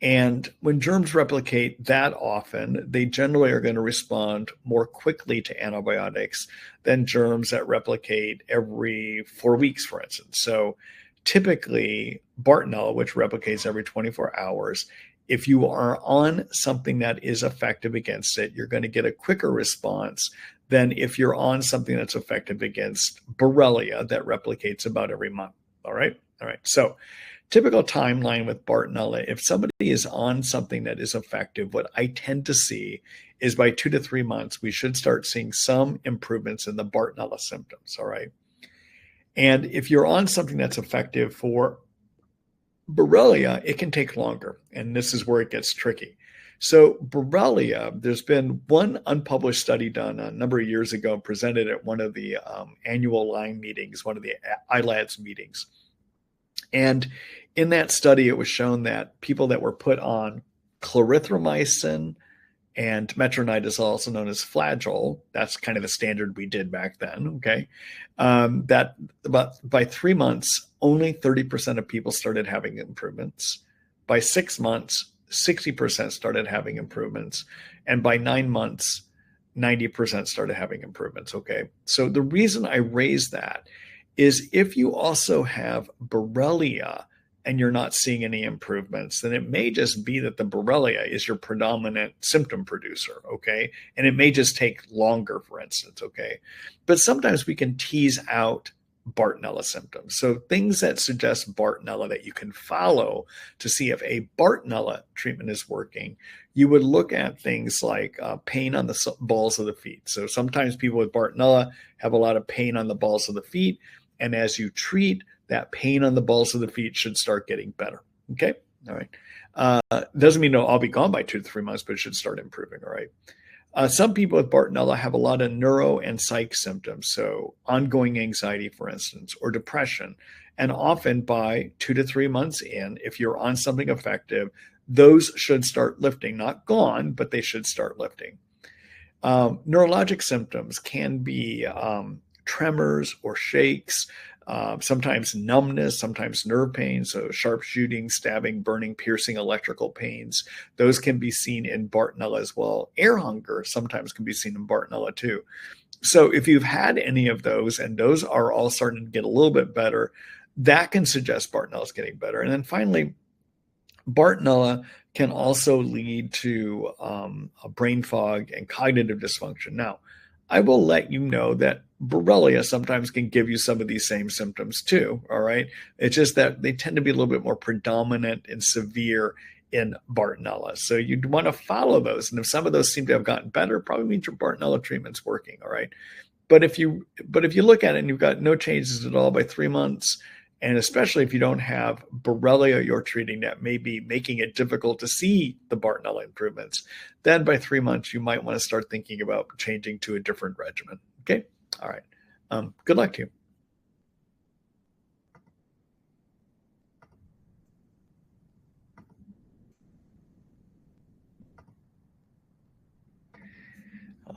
And when germs replicate that often, they generally are going to respond more quickly to antibiotics than germs that replicate every 4 weeks, for instance. So typically, Bartonella, which replicates every 24 hours, if you are on something that is effective against it, you're going to get a quicker response than if you're on something that's effective against Borrelia that replicates about every month. All right? All right. So typical timeline with Bartonella, if somebody is on something that is effective, what I tend to see is by 2 to 3 months, we should start seeing some improvements in the Bartonella symptoms, all right? And if you're on something that's effective for Borrelia, it can take longer, and this is where it gets tricky. So Borrelia, there's been one unpublished study done a number of years ago, presented at one of the annual Lyme meetings, one of the ILADS meetings. And in that study, it was shown that people that were put on clarithromycin and metronidazole, also known as Flagyl, that's kind of the standard we did back then, okay, that by 3 months, only 30% of people started having improvements. By 6 months, 60% started having improvements. And by 9 months, 90% started having improvements, okay? So the reason I raise that is if you also have Borrelia and you're not seeing any improvements, then it may just be that the Borrelia is your predominant symptom producer, okay? And it may just take longer, for instance, okay? But sometimes we can tease out Bartonella symptoms. So things that suggest Bartonella that you can follow to see if a Bartonella treatment is working, you would look at things like pain on the balls of the feet. So sometimes people with Bartonella have a lot of pain on the balls of the feet. And as you treat, that pain on the balls of the feet should start getting better. Okay. All right. Doesn't mean it'll all be gone by 2 to 3 months, but it should start improving. All right. Some people with Bartonella have a lot of neuro and psych symptoms. So ongoing anxiety, for instance, or depression. And often by 2 to 3 months in, if you're on something effective, those should start lifting, not gone, but they should start lifting. Neurologic symptoms can be tremors or shakes, sometimes numbness, sometimes nerve pain, so sharp shooting, stabbing, burning, piercing, electrical pains. Those can be seen in Bartonella as well. Air hunger sometimes can be seen in Bartonella too. So if you've had any of those and those are all starting to get a little bit better, that can suggest Bartonella is getting better. And then finally, Bartonella can also lead to a brain fog and cognitive dysfunction. Now, I will let you know that Borrelia sometimes can give you some of these same symptoms too, all right? It's just that they tend to be a little bit more predominant and severe in Bartonella. So you'd want to follow those. And if some of those seem to have gotten better, probably means your Bartonella treatment's working, all right? But if you look at it and you've got no changes at all by 3 months, and especially if you don't have Borrelia you're treating that may be making it difficult to see the Bartonella improvements, then by 3 months, you might want to start thinking about changing to a different regimen. Okay? All right. Good luck to you.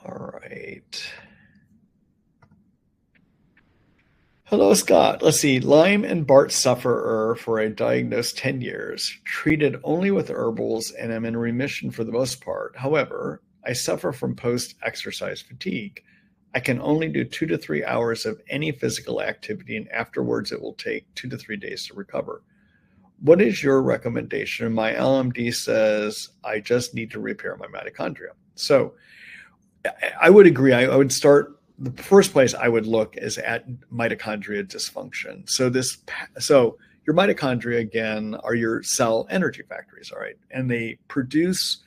All right. Hello, Scott. Let's see. Lyme and Bart sufferer for a diagnosed 10 years, treated only with herbals, and am in remission for the most part. However, I suffer from post-exercise fatigue. I can only do 2 to 3 hours of any physical activity, and afterwards it will take 2 to 3 days to recover. What is your recommendation? My LMD says I just need to repair my mitochondria. So I would agree. I would start. The first place I would look is at mitochondria dysfunction. So your mitochondria, again, are your cell energy factories, all right? And they produce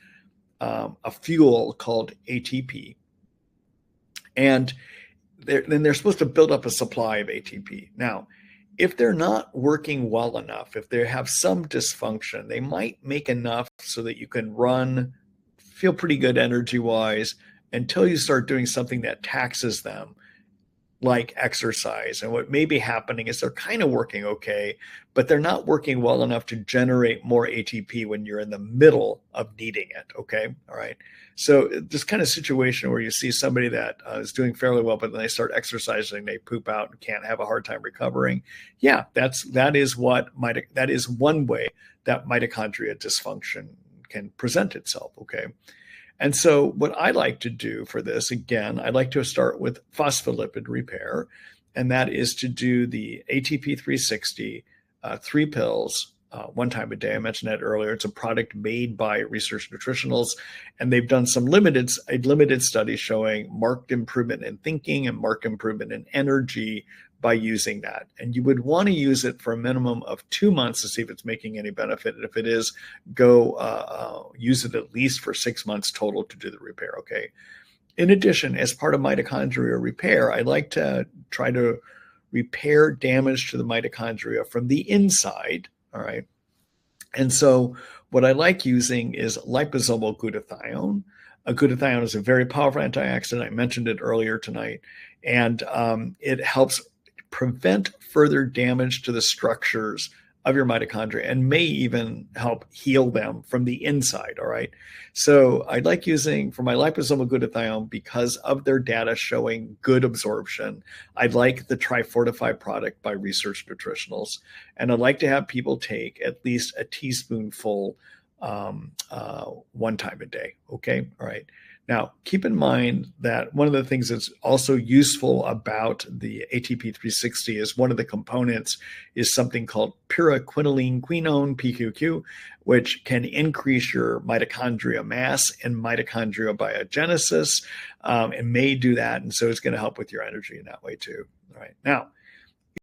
a fuel called ATP. And then they're supposed to build up a supply of ATP. Now, if they're not working well enough, if they have some dysfunction, they might make enough so that you can run, feel pretty good energy-wise, until you start doing something that taxes them, like exercise. And what may be happening is they're kind of working okay, but they're not working well enough to generate more ATP when you're in the middle of needing it, okay? All right. So this kind of situation where you see somebody that is doing fairly well, but then they start exercising, they poop out and can't have a hard time recovering. Yeah, that is one way that mitochondria dysfunction can present itself, okay? And so what I like to do for this, again, I like to start with phospholipid repair, and that is to do the ATP 360, 3 pills, 1 time a day. I mentioned that earlier. It's a product made by Research Nutritionals, and they've done some limited studies showing marked improvement in thinking and marked improvement in energy by using that. And you would want to use it for a minimum of 2 months to see if it's making any benefit. And if it is, go use it at least for 6 months total to do the repair, okay? In addition, as part of mitochondria repair, I like to try to repair damage to the mitochondria from the inside, all right? And so what I like using is liposomal glutathione. Glutathione is a very powerful antioxidant. I mentioned it earlier tonight. And it helps prevent further damage to the structures of your mitochondria and may even help heal them from the inside. All right. So I like using for my liposomal glutathione because of their data showing good absorption. I like the Trifortify product by Research Nutritionals. And I'd like to have people take at least a teaspoonful one time a day. Okay. All right. Now, keep in mind that one of the things that's also useful about the ATP 360 is one of the components is something called pyroquinolene quinone, PQQ, which can increase your mitochondria mass and mitochondria biogenesis. It may do that. And so it's going to help with your energy in that way too. All right. Now,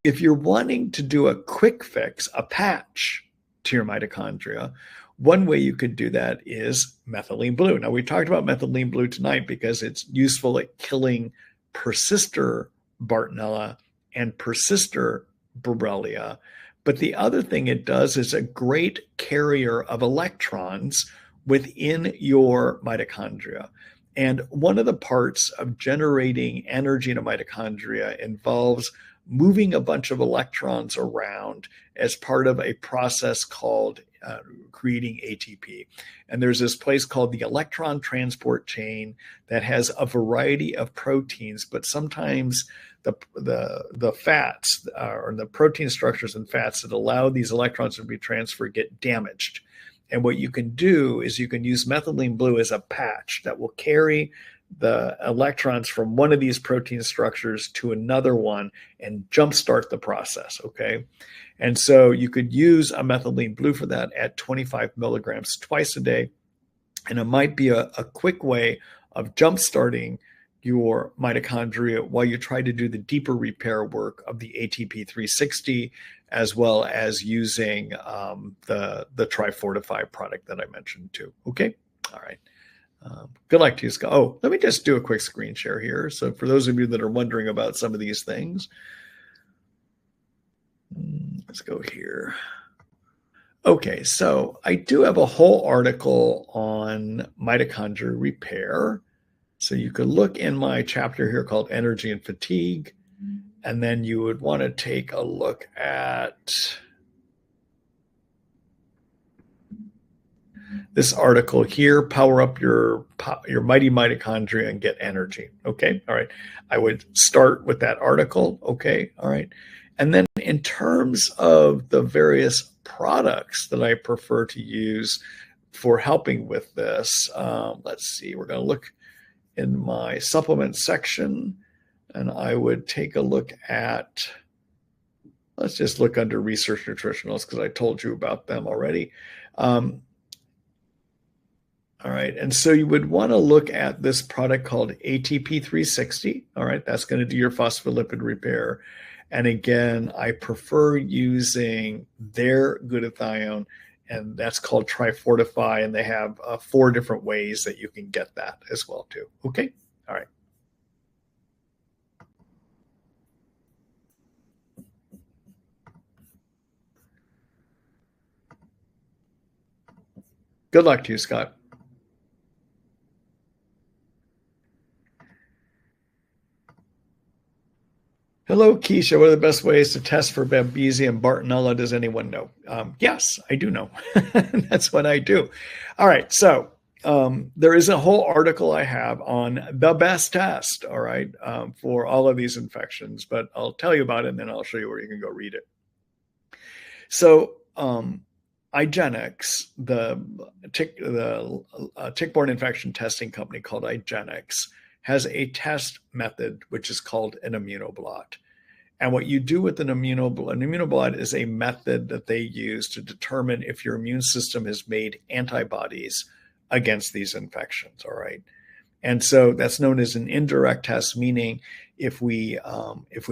if you're wanting to do a quick fix, a patch to your mitochondria, one way you could do that is Methylene Blue. Now, we talked about Methylene Blue tonight because it's useful at killing persister Bartonella and persister Borrelia. But the other thing it does is a great carrier of electrons within your mitochondria. And one of the parts of generating energy in a mitochondria involves moving a bunch of electrons around as part of a process called creating ATP. And there's this place called the electron transport chain that has a variety of proteins, but sometimes the fats or the protein structures and fats that allow these electrons to be transferred get damaged. And what you can do is you can use Methylene Blue as a patch that will carry the electrons from one of these protein structures to another one and jumpstart the process, okay? And so you could use a Methylene Blue for that at 25 milligrams twice a day. And it might be a quick way of jumpstarting your mitochondria while you try to do the deeper repair work of the ATP 360, as well as using the Trifortify product that I mentioned too. Okay, all right. Good luck to you, Scott. Oh, let me just do a quick screen share here. So for those of you that are wondering about some of these things, let's go here. Okay, so I do have a whole article on mitochondrial repair. So you could look in my chapter here called Energy and Fatigue, and then you would want to take a look at this article here, Power Up Your Mighty Mitochondria and Get Energy. Okay, all right. I would start with that article. Okay, all right. And then in terms of the various products that I prefer to use for helping with this, let's see, we're going to look in my supplement section, and I would take a look at, let's just look under Research Nutritionals because I told you about them already. All right, and so you would want to look at this product called ATP 360. All right, that's going to do your phospholipid repair. And again, I prefer using their glutathione, and that's called Trifortify, and they have 4 different ways that you can get that as well too. Okay, all right. Good luck to you, Scott. Hello, Keisha. What are the best ways to test for Babesia and Bartonella? Does anyone know? Yes, I do know. That's what I do. All right. So there is a whole article I have on the best test, all right, for all of these infections, but I'll tell you about it and then I'll show you where you can go read it. So IGeneX, the tick-borne infection testing company called IGeneX, has a test method which is called an immunoblot. And what you do with an immunoblot is a method that they use to determine if your immune system has made antibodies against these infections, all right? And so that's known as an indirect test, meaning if we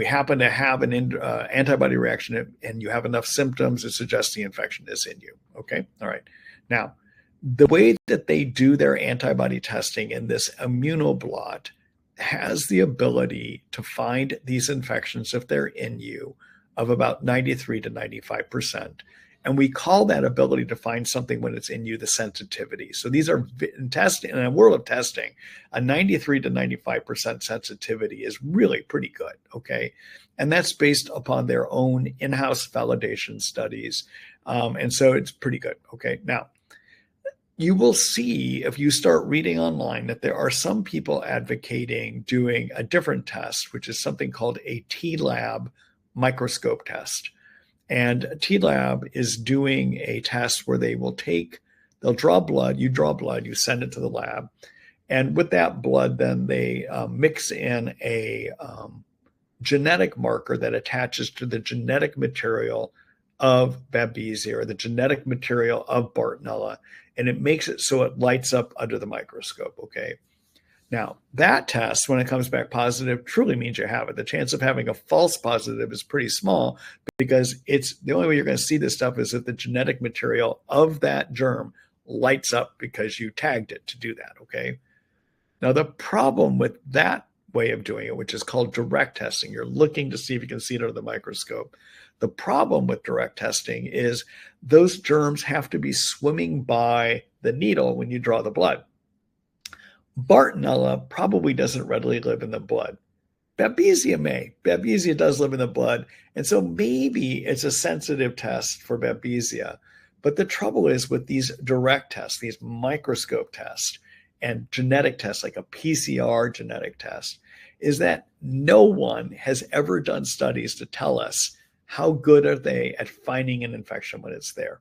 happen to have an antibody reaction and you have enough symptoms, it suggests the infection is in you, okay? All right. Now, the way that they do their antibody testing in this immunoblot has the ability to find these infections if they're in you of about 93 to 95%. And we call that ability to find something when it's in you the sensitivity. So these are in testing, in a world of testing, a 93 to 95% sensitivity is really pretty good, okay? And that's based upon their own in-house validation studies. And so it's pretty good, okay? Now, you will see if you start reading online that there are some people advocating doing a different test, which is something called a T-Lab microscope test. And T-Lab is doing a test where they'll draw blood, you send it to the lab. And with that blood, then they mix in a genetic marker that attaches to the genetic material of Babesia or the genetic material of Bartonella, and it makes it so it lights up under the microscope, okay? Now, that test, when it comes back positive, truly means you have it. The chance of having a false positive is pretty small because it's the only way you're going to see this stuff is if the genetic material of that germ lights up because you tagged it to do that, okay? Now, the problem with that way of doing it, which is called direct testing, you're looking to see if you can see it under the microscope. The problem with direct testing is those germs have to be swimming by the needle when you draw the blood. Bartonella probably doesn't readily live in the blood. Babesia may. Babesia does live in the blood, and so maybe it's a sensitive test for Babesia. But the trouble is with these direct tests, these microscope tests, and genetic tests like a PCR genetic test, is that no one has ever done studies to tell us how good are they at finding an infection when it's there.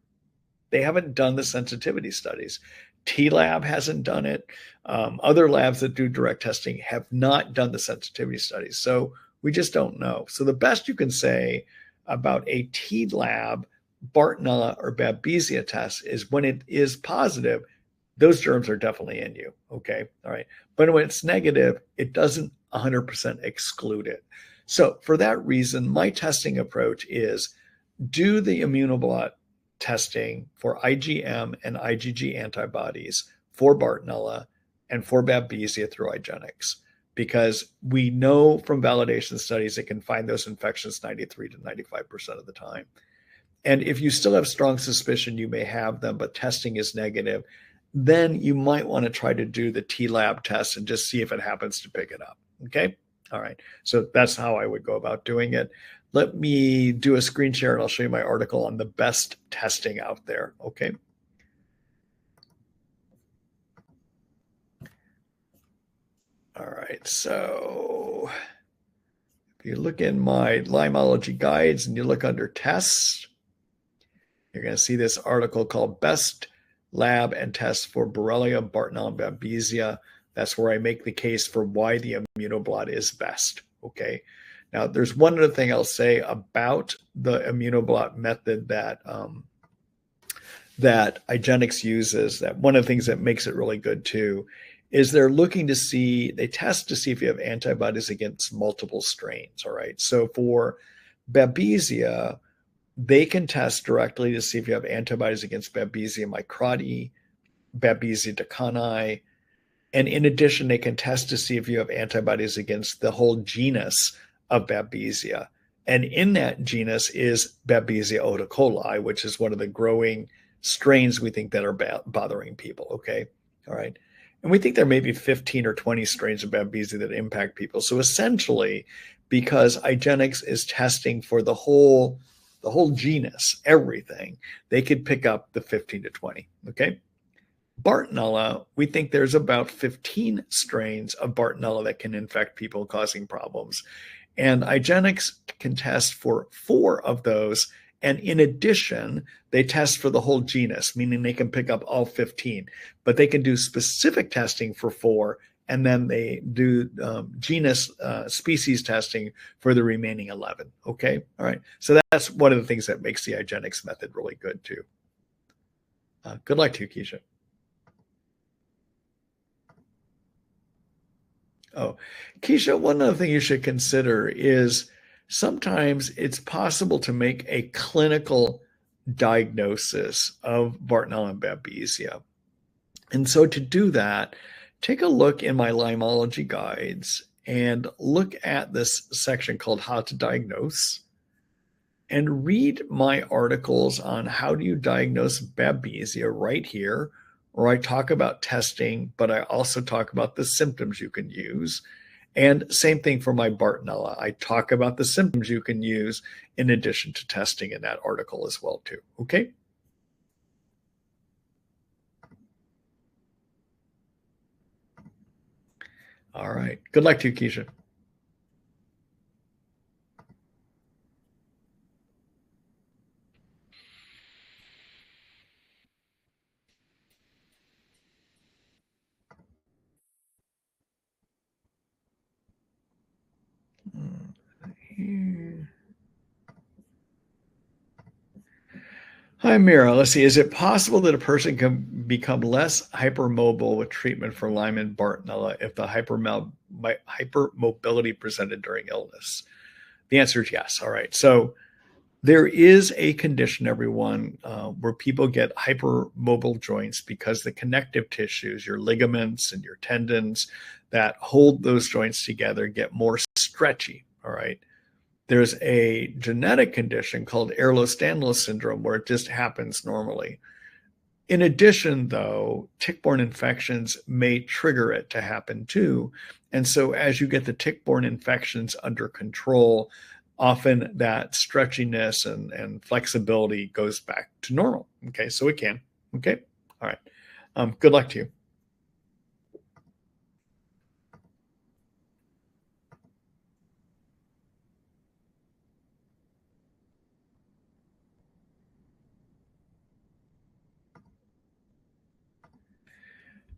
They haven't done the sensitivity studies. T-Lab hasn't done it. Other labs that do direct testing have not done the sensitivity studies. So we just don't know. So the best you can say about a T-Lab Bartonella or Babesia test is when it is positive, those germs are definitely in you, okay? All right. But when it's negative, it doesn't 100% exclude it. So for that reason, my testing approach is do the immunoblot testing for IgM and IgG antibodies for Bartonella and for Babesia through IGeneX, because we know from validation studies it can find those infections 93 to 95% of the time. And if you still have strong suspicion you may have them, but testing is negative, then you might want to try to do the T-Lab test and just see if it happens to pick it up. Okay. All right. So that's how I would go about doing it. Let me do a screen share and I'll show you my article on the best testing out there. Okay. All right. So if you look in my Lymeology guides and you look under tests, you're going to see this article called Best Lab and Tests for Borrelia, Bartonella, and Babesia. That's where I make the case for why the immunoblot is best. Okay. Now, there's one other thing I'll say about the immunoblot method that that IGeneX uses. That one of the things that makes it really good too is they're looking to see, they test to see if you have antibodies against multiple strains. All right. So for Babesia, they can test directly to see if you have antibodies against Babesia microti, Babesia decani, and in addition, they can test to see if you have antibodies against the whole genus of Babesia. And in that genus is Babesia odicoli, which is one of the growing strains we think that are bothering people. Okay. All right. And we think there may be 15 or 20 strains of Babesia that impact people. So essentially, because IGeneX is testing for the whole genus, everything, they could pick up the 15 to 20. Okay. Bartonella, we think there's about 15 strains of Bartonella that can infect people, causing problems. And IGeneX can test for 4 of those. And in addition, they test for the whole genus, meaning they can pick up all 15. But they can do specific testing for 4, and then they do genus species testing for the remaining 11. Okay? All right. So that's one of the things that makes the IGeneX method really good, too. Good luck to you, Keisha. Oh, Keisha, one other thing you should consider is sometimes it's possible to make a clinical diagnosis of Bartonella and Babesia. And so to do that, take a look in my Lymeology guides and look at this section called How to Diagnose. and read my articles on how do you diagnose Babesia right here, where I talk about testing, but I also talk about the symptoms you can use. And same thing for my Bartonella. I talk about the symptoms you can use in addition to testing in that article as well too. Okay. All right. Good luck to you, Keisha. Hi, Mira. Let's see. Is it possible that a person can become less hypermobile with treatment for Lyme and Bartonella if the hypermobility presented during illness? The answer is yes. All right. So there is a condition, everyone, where people get hypermobile joints because the connective tissues, your ligaments and your tendons that hold those joints together get more stretchy. All right. There's a genetic condition called Ehrlos Danlos syndrome where it just happens normally. In addition, though, tick-borne infections may trigger it to happen too. And so as you get the tick-borne infections under control, often that stretchiness and flexibility goes back to normal. Okay, so it can. Okay, all right. Good luck to you.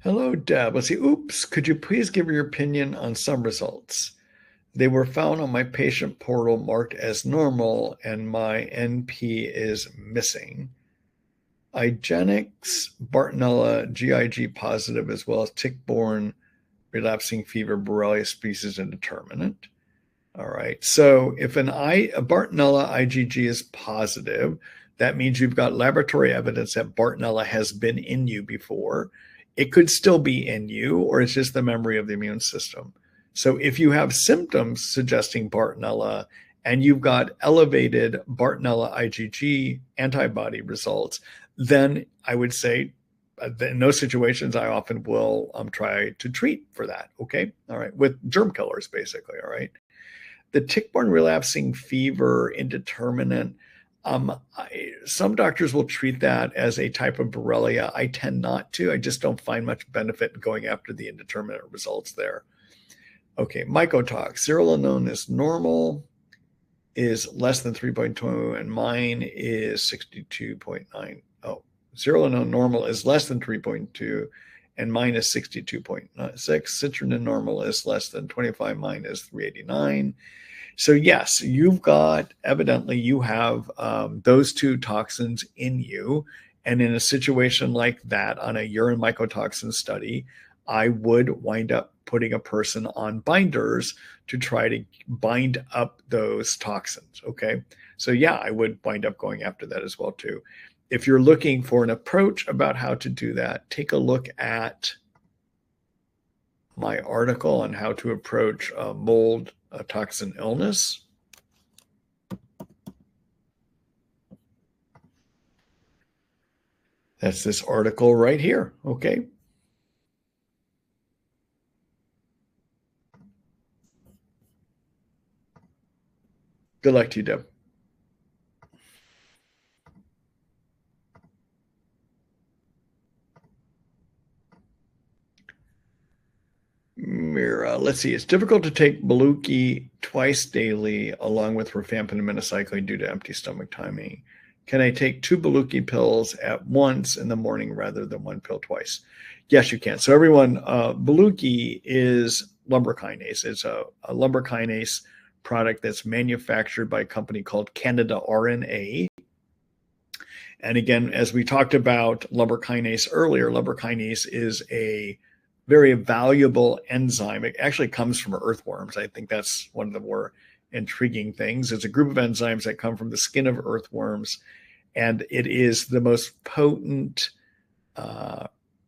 Hello, Deb. Let's see. Oops. Could you please give your opinion on some results? They were found on my patient portal marked as normal, and my NP is missing. IGeneX, Bartonella, GIG positive, as well as tick-borne relapsing fever, Borrelia species indeterminate. All right. So if a Bartonella IgG is positive, that means you've got laboratory evidence that Bartonella has been in you before. It could still be in you, or it's just the memory of the immune system. So if you have symptoms suggesting Bartonella and you've got elevated Bartonella IgG antibody results, then I would say in those situations, I often will try to treat for that. Okay. All right. With germ killers, basically. All right. The tick-borne relapsing fever indeterminate, some doctors will treat that as a type of Borrelia. I tend not to. I just don't find much benefit in going after the indeterminate results there. Okay, mycotox. Zearalenone is normal, is less than 3.2, and mine is 62.9. Oh, zearalenone normal is less than 3.2, and mine is 62.6. Citrulline normal is less than 25. Mine is 389. So yes, you've got, evidently you have those two toxins in you. And in a situation like that, on a urine mycotoxin study, I would wind up putting a person on binders to try to bind up those toxins. Okay. So yeah, I would wind up going after that as well too. If you're looking for an approach about how to do that, take a look at my article on how to approach mold toxin illness. That's this article right here. Okay. Good luck to you, Deb. Mira, let's see. It's difficult to take Maluki twice daily along with Rifampin and minocycline due to empty stomach timing. Can I take 2 Maluki pills at once in the morning rather than 1 pill twice? Yes, you can. So everyone, Maluki is lumbrokinase. It's a lumbrokinase product that's manufactured by a company called Canada RNA. And again, as we talked about lumbrokinase earlier, lumbrokinase is a very valuable enzyme. It actually comes from earthworms. I think that's one of the more intriguing things. It's a group of enzymes that come from the skin of earthworms, and it is the most potent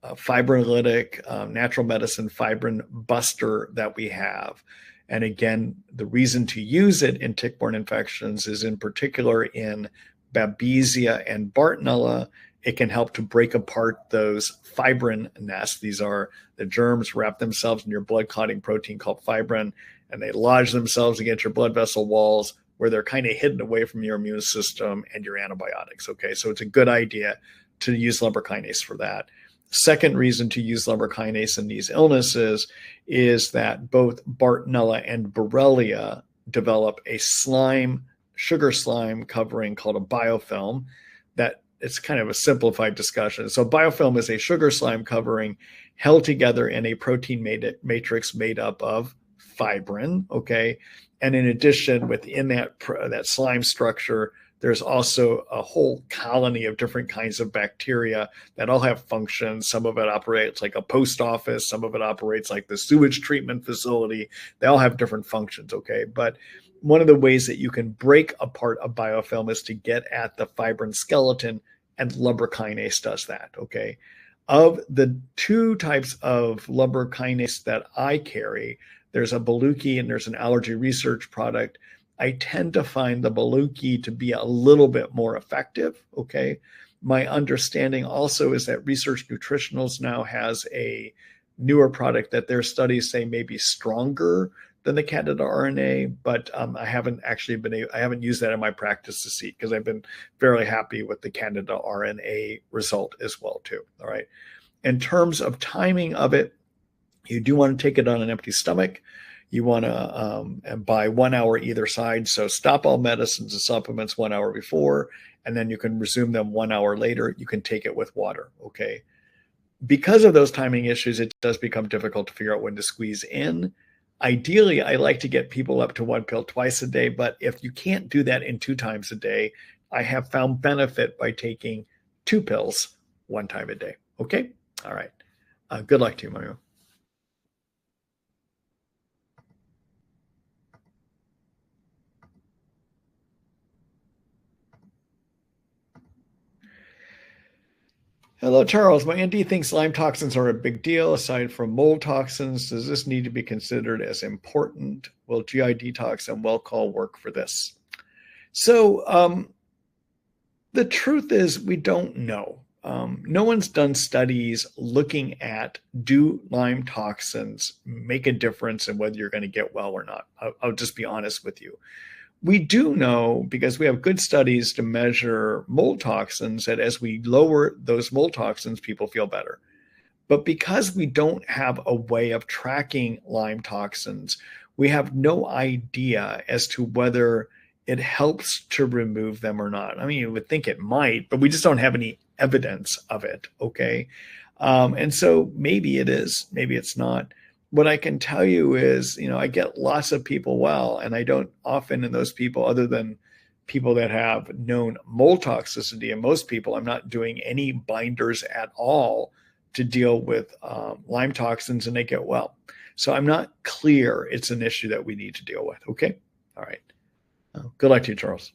fibrinolytic natural medicine fibrin buster that we have. And again, the reason to use it in tick-borne infections is in particular in Babesia and Bartonella. It can help to break apart those fibrin nests. These are the germs wrap themselves in your blood clotting protein called fibrin, and they lodge themselves against your blood vessel walls where they're kind of hidden away from your immune system and your antibiotics. Okay, so it's a good idea to use lumbrokinase for that. Second reason to use lumbrokinase in these illnesses is that both Bartonella and Borrelia develop a slime, sugar slime covering called a biofilm. That it's kind of a simplified discussion. So biofilm is a sugar slime covering held together in a protein matrix made up of fibrin, okay? And in addition, within that slime structure, there's also a whole colony of different kinds of bacteria that all have functions. Some of it operates like a post office. Some of it operates like the sewage treatment facility. They all have different functions, okay? But one of the ways that you can break apart a biofilm is to get at the fibrin skeleton, and lumbrokinase does that, okay? Of the two types of lumbrokinase that I carry, there's a Baluchi and there's an allergy research product. I tend to find the Baluchi to be a little bit more effective, okay? My understanding also is that Research Nutritionals now has a newer product that their studies say may be stronger than the Candida RNA, but I haven't used that in my practice to see, because I've been fairly happy with the Candida RNA result as well too, all right? In terms of timing of it, you do want to take it on an empty stomach. You want to by 1 hour either side. So stop all medicines and supplements 1 hour before, and then you can resume them 1 hour later. You can take it with water, okay? Because of those timing issues, it does become difficult to figure out when to squeeze in. Ideally, I like to get people up to 1 pill twice a day, but if you can't do that in 2 times a day, I have found benefit by taking 2 pills 1 time a day, okay? All right. Good luck to you, Mario. Hello, Charles. My ND thinks Lyme toxins are a big deal. Aside from mold toxins, does this need to be considered as important? Will GI detox and well call work for this? So the truth is we don't know. No one's done studies looking at, do Lyme toxins make a difference in whether you're going to get well or not? I'll just be honest with you. We do know, because we have good studies to measure mold toxins, that as we lower those mold toxins, people feel better. But because we don't have a way of tracking Lyme toxins, we have no idea as to whether it helps to remove them or not. I mean, you would think it might, but we just don't have any evidence of it, okay? And so maybe it is, maybe it's not. What I can tell you is, I get lots of people well, and I don't often in those people, other than people that have known mold toxicity, and most people, I'm not doing any binders at all to deal with Lyme toxins, and they get well. So I'm not clear it's an issue that we need to deal with, okay? All right. Good luck to you, Charles.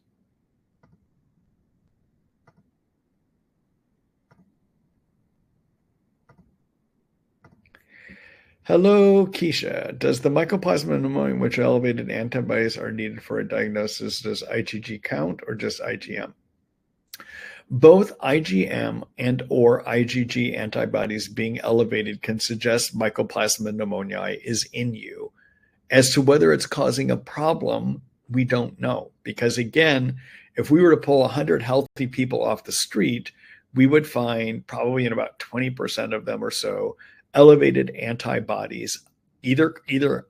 Hello, Keisha. Does the mycoplasma pneumonia, which elevated antibodies are needed for a diagnosis, does IgG count or just IgM? Both IgM and or IgG antibodies being elevated can suggest mycoplasma pneumoniae is in you. As to whether it's causing a problem, we don't know. Because again, if we were to pull 100 healthy people off the street, we would find probably in about 20% of them or so elevated antibodies, either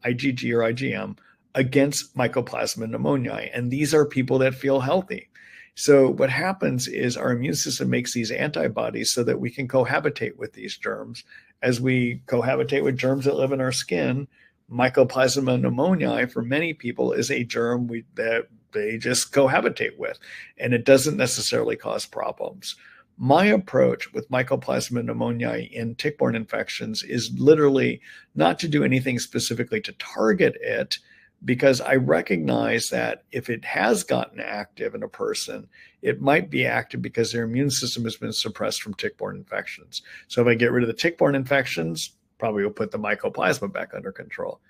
IgG or IgM, against mycoplasma pneumoniae. And these are people that feel healthy. So what happens is our immune system makes these antibodies so that we can cohabitate with these germs. As we cohabitate with germs that live in our skin, mycoplasma pneumoniae for many people is a germ that they just cohabitate with, and it doesn't necessarily cause problems. My approach with mycoplasma pneumoniae in tick-borne infections is literally not to do anything specifically to target it, because I recognize that if it has gotten active in a person, it might be active because their immune system has been suppressed from tick-borne infections. So if I get rid of the tick-borne infections, probably will put the mycoplasma back under control.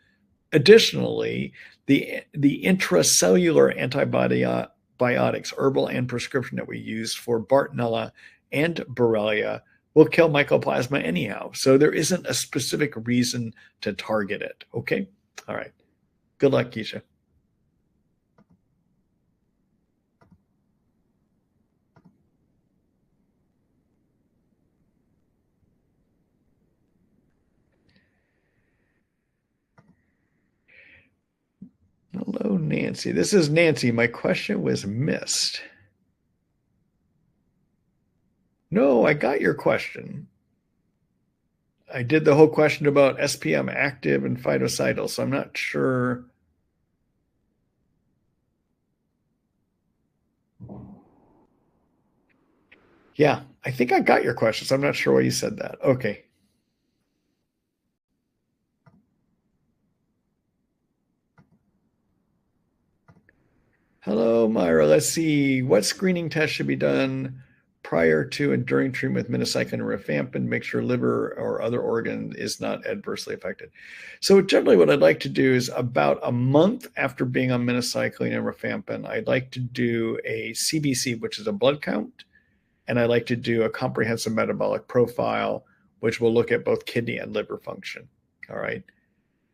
Additionally, the intracellular antibiotics, herbal and prescription that we use for Bartonella and Borrelia will kill mycoplasma anyhow. So there isn't a specific reason to target it. Okay? All right. Good luck, Keisha. Hello, Nancy. This is Nancy. My question was missed. No, I got your question. I did the whole question about SPM active and phytocidal, so I'm not sure. Yeah, I think I got your question, so I'm not sure why you said that. Okay. Hello, Myra. Let's see. What screening test should be done prior to and during treatment with minocycline and rifampin? Make sure liver or other organ is not adversely affected. So generally what I'd like to do is about a month after being on minocycline and rifampin, I'd like to do a CBC, which is a blood count, and I'd like to do a comprehensive metabolic profile, which will look at both kidney and liver function. All right.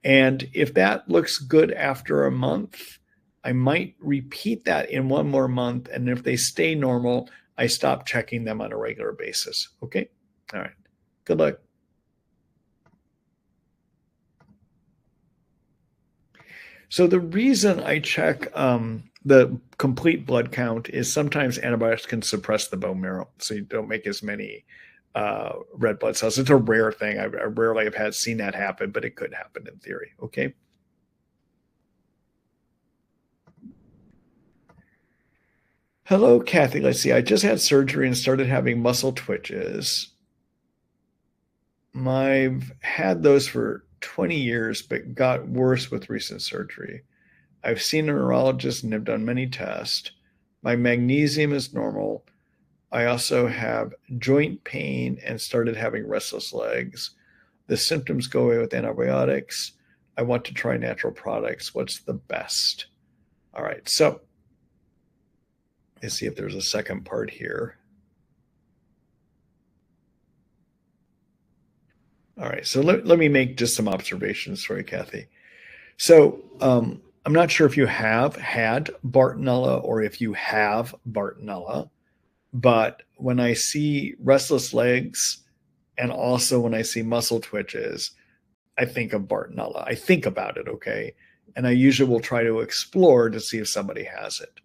And if that looks good after a month, I might repeat that in one more month. And if they stay normal, I stop checking them on a regular basis. Okay? All right. Good luck. So the reason I check the complete blood count is sometimes antibiotics can suppress the bone marrow, so you don't make as many red blood cells. It's a rare thing. I rarely have seen that happen, but it could happen in theory. Okay. Hello, Kathy. Let's see. I just had surgery and started having muscle twitches. I've had those for 20 years, but got worse with recent surgery. I've seen a neurologist and have done many tests. My magnesium is normal. I also have joint pain and started having restless legs. The symptoms go away with antibiotics. I want to try natural products. What's the best? All right. So let's see if there's a second part here. All right. So let me make just some observations for you, Kathy. So I'm not sure if you have had Bartonella or if you have Bartonella, but when I see restless legs and also when I see muscle twitches, I think of Bartonella. I think about it, okay? And I usually will try to explore to see if somebody has it.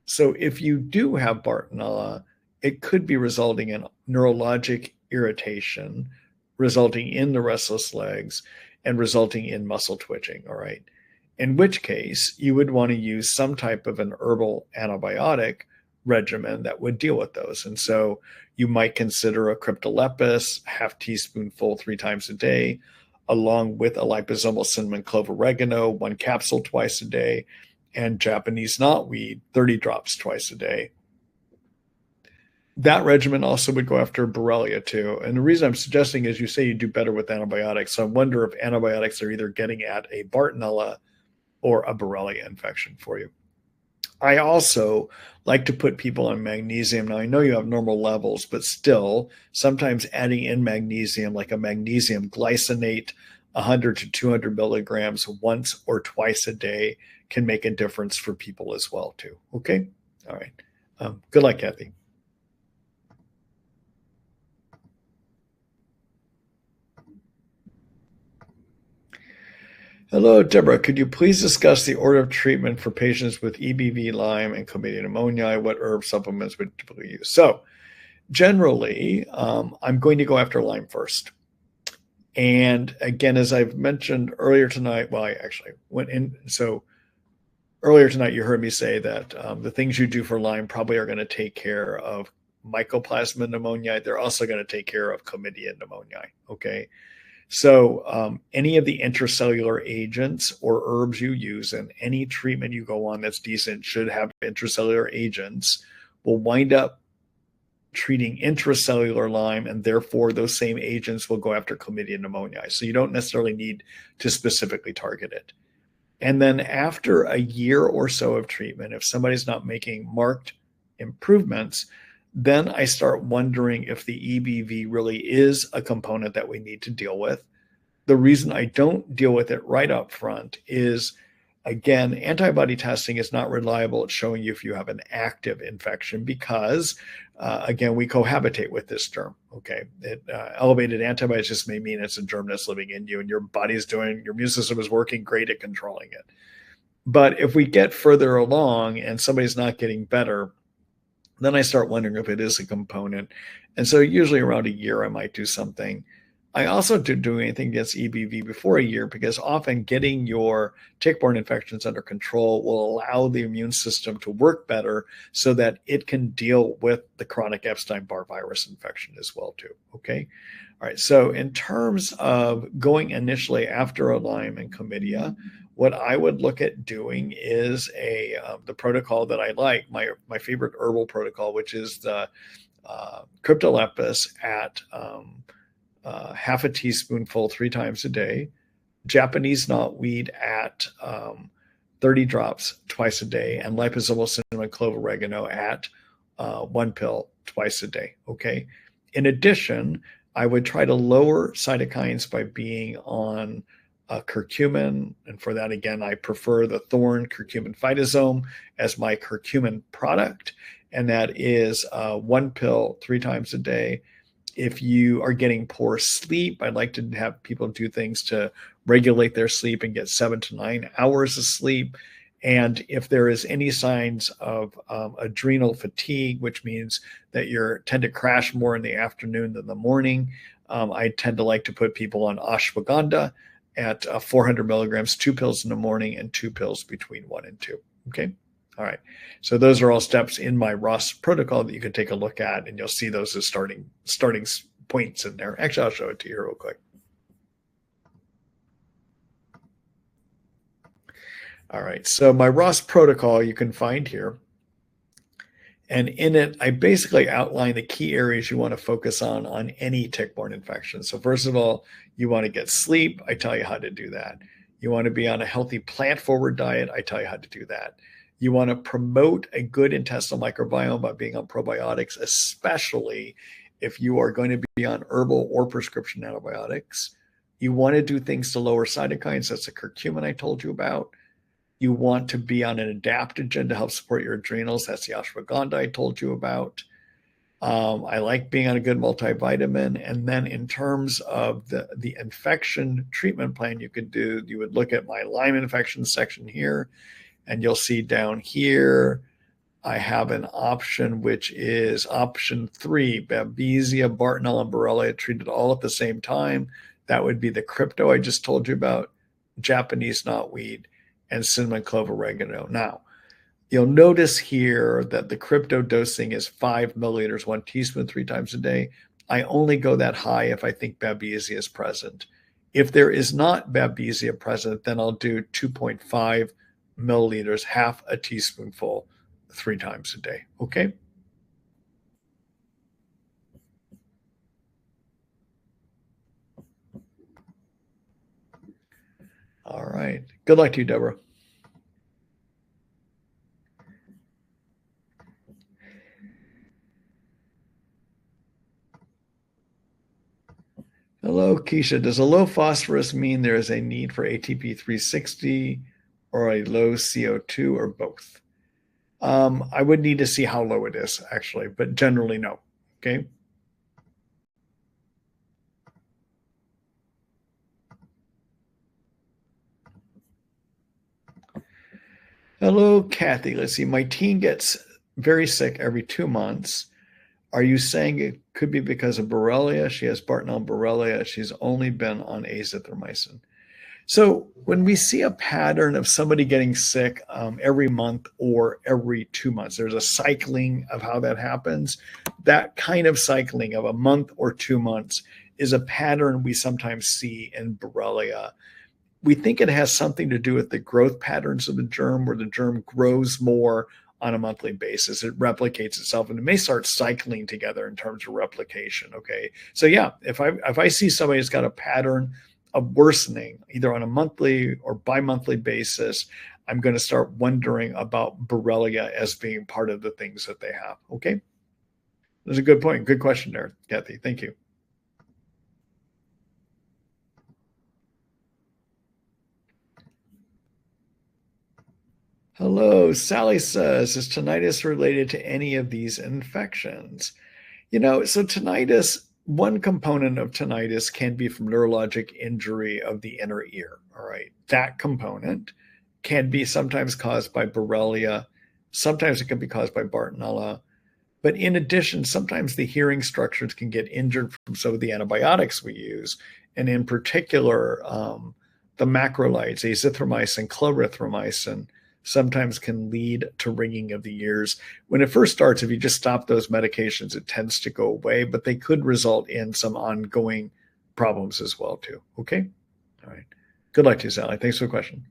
So if you do have Bartonella, it could be resulting in neurologic irritation, resulting in the restless legs, and resulting in muscle twitching, all right? In which case, you would want to use some type of an herbal antibiotic regimen that would deal with those. And so you might consider a cryptolepis, half teaspoonful 3 times a day, along with a liposomal cinnamon clove oregano, 1 capsule twice a day, and Japanese knotweed, 30 drops twice a day. That regimen also would go after Borrelia too. And the reason I'm suggesting is you say you do better with antibiotics. So I wonder if antibiotics are either getting at a Bartonella or a Borrelia infection for you. I also like to put people on magnesium. Now, I know you have normal levels, but still, sometimes adding in magnesium, like a magnesium glycinate, 100 to 200 milligrams once or twice a day can make a difference for people as well, too. Okay? All right. Good luck, Kathy. Hello, Deborah. Could you please discuss the order of treatment for patients with EBV, Lyme, and Chlamydia pneumonia? What herb supplements would typically use? So, generally, I'm going to go after Lyme first. And again, as I've mentioned earlier tonight, well, I actually went in. So, earlier tonight, you heard me say that the things you do for Lyme probably are going to take care of mycoplasma pneumonia. They're also going to take care of chlamydia pneumonia. Okay. So any of the intracellular agents or herbs you use and any treatment you go on that's decent should have intracellular agents will wind up treating intracellular Lyme, and therefore those same agents will go after chlamydia pneumoniae. So you don't necessarily need to specifically target it. And then after a year or so of treatment, if somebody's not making marked improvements, then I start wondering if the EBV really is a component that we need to deal with. The reason I don't deal with it right up front is, again, antibody testing is not reliable at showing you if you have an active infection because, again, we cohabitate with this germ. Okay, elevated antibodies just may mean it's a germ that's living in you, and your immune system is working great at controlling it. But if we get further along and somebody's not getting better, then I start wondering if it is a component. And so usually around a year, I might do something. I also don't do anything against EBV before a year because often getting your tick-borne infections under control will allow the immune system to work better so that it can deal with the chronic Epstein-Barr virus infection as well too, okay? All right, so in terms of going initially after a Lyme and chlamydia, what I would look at doing is the protocol that I like, my favorite herbal protocol, which is the cryptolepis at half a teaspoonful 3 times a day, Japanese knotweed at 30 drops twice a day, and liposomal cinnamon clove oregano at 1 pill twice a day, okay? In addition, I would try to lower cytokines by being on curcumin, and for that, again, I prefer the Thorn curcumin phytosome as my curcumin product, and that is 1 pill 3 times a day. If you are getting poor sleep, I'd like to have people do things to regulate their sleep and get 7 to 9 hours of sleep. And if there is any signs of adrenal fatigue, which means that you tend to crash more in the afternoon than the morning, I tend to like to put people on ashwagandha at 400 milligrams, 2 pills in the morning and 2 pills between 1 and 2. Okay. All right. So those are all steps in my Ross protocol that you can take a look at, and you'll see those as starting points in there. Actually, I'll show it to you real quick. All right. So my Ross protocol you can find here. And in it, I basically outline the key areas you want to focus on any tick-borne infection. So first of all, you want to get sleep. I tell you how to do that. You want to be on a healthy plant-forward diet. I tell you how to do that. You want to promote a good intestinal microbiome by being on probiotics, especially if you are going to be on herbal or prescription antibiotics. You want to do things to lower cytokines. That's the curcumin I told you about. You want to be on an adaptogen to help support your adrenals. That's the ashwagandha I told you about. I like being on a good multivitamin. And then in terms of the infection treatment plan you could do, you would look at my Lyme infection section here, and you'll see down here, I have an option, which is option 3, Babesia, Bartonella, and Borrelia treated all at the same time. That would be the crypto I just told you about, Japanese knotweed, and cinnamon clove oregano. Now, you'll notice here that the crypto dosing is 5 milliliters, 1 teaspoon, 3 times a day. I only go that high if I think Babesia is present. If there is not Babesia present, then I'll do 2.5 milliliters, half a teaspoonful, 3 times a day. Okay. All right. Good luck to you, Deborah. Hello, Keisha. Does a low phosphorus mean there is a need for ATP 360 or a low CO2 or both? I would need to see how low it is, actually, but generally no. Okay. Hello, Kathy. Let's see. My teen gets very sick every 2 months. Are you saying it could be because of Borrelia? She has Bartonella and Borrelia. She's only been on azithromycin. So when we see a pattern of somebody getting sick every month or every 2 months, there's a cycling of how that happens. That kind of cycling of a month or 2 months is a pattern we sometimes see in Borrelia. We think it has something to do with the growth patterns of the germ, where the germ grows more on a monthly basis. It replicates itself, and it may start cycling together in terms of replication. Okay, so yeah, if I see somebody who's got a pattern of worsening, either on a monthly or bi-monthly basis, I'm going to start wondering about Borrelia as being part of the things that they have. Okay, that's a good point. Good question there, Kathy. Thank you. Hello, Sally says, is tinnitus related to any of these infections? So tinnitus, one component of tinnitus can be from neurologic injury of the inner ear. All right. That component can be sometimes caused by Borrelia. Sometimes it can be caused by Bartonella. But in addition, sometimes the hearing structures can get injured from some of the antibiotics we use. And in particular, the macrolides, azithromycin, clarithromycin, sometimes can lead to ringing of the ears. When it first starts, if you just stop those medications, it tends to go away, but they could result in some ongoing problems as well, too. Okay? All right. Good luck to you, Sally. Thanks for the question.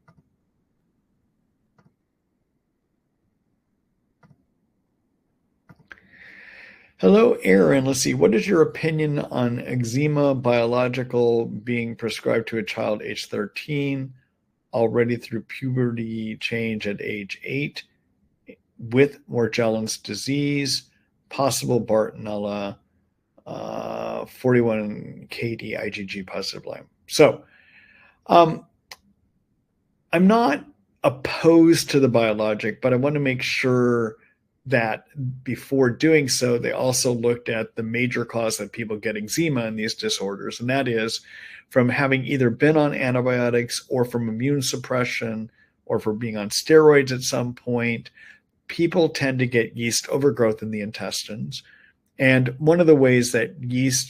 Hello, Aaron. Let's see. What is your opinion on eczema biological being prescribed to a child age 13, already through puberty change at age 8, with Morgellons disease, possible Bartonella, 41 KD IgG positive Lyme? So I'm not opposed to the biologic, but I want to make sure that before doing so, they also looked at the major cause that people get eczema in these disorders, and that is from having either been on antibiotics or from immune suppression or for being on steroids at some point. People tend to get yeast overgrowth in the intestines. And one of the ways that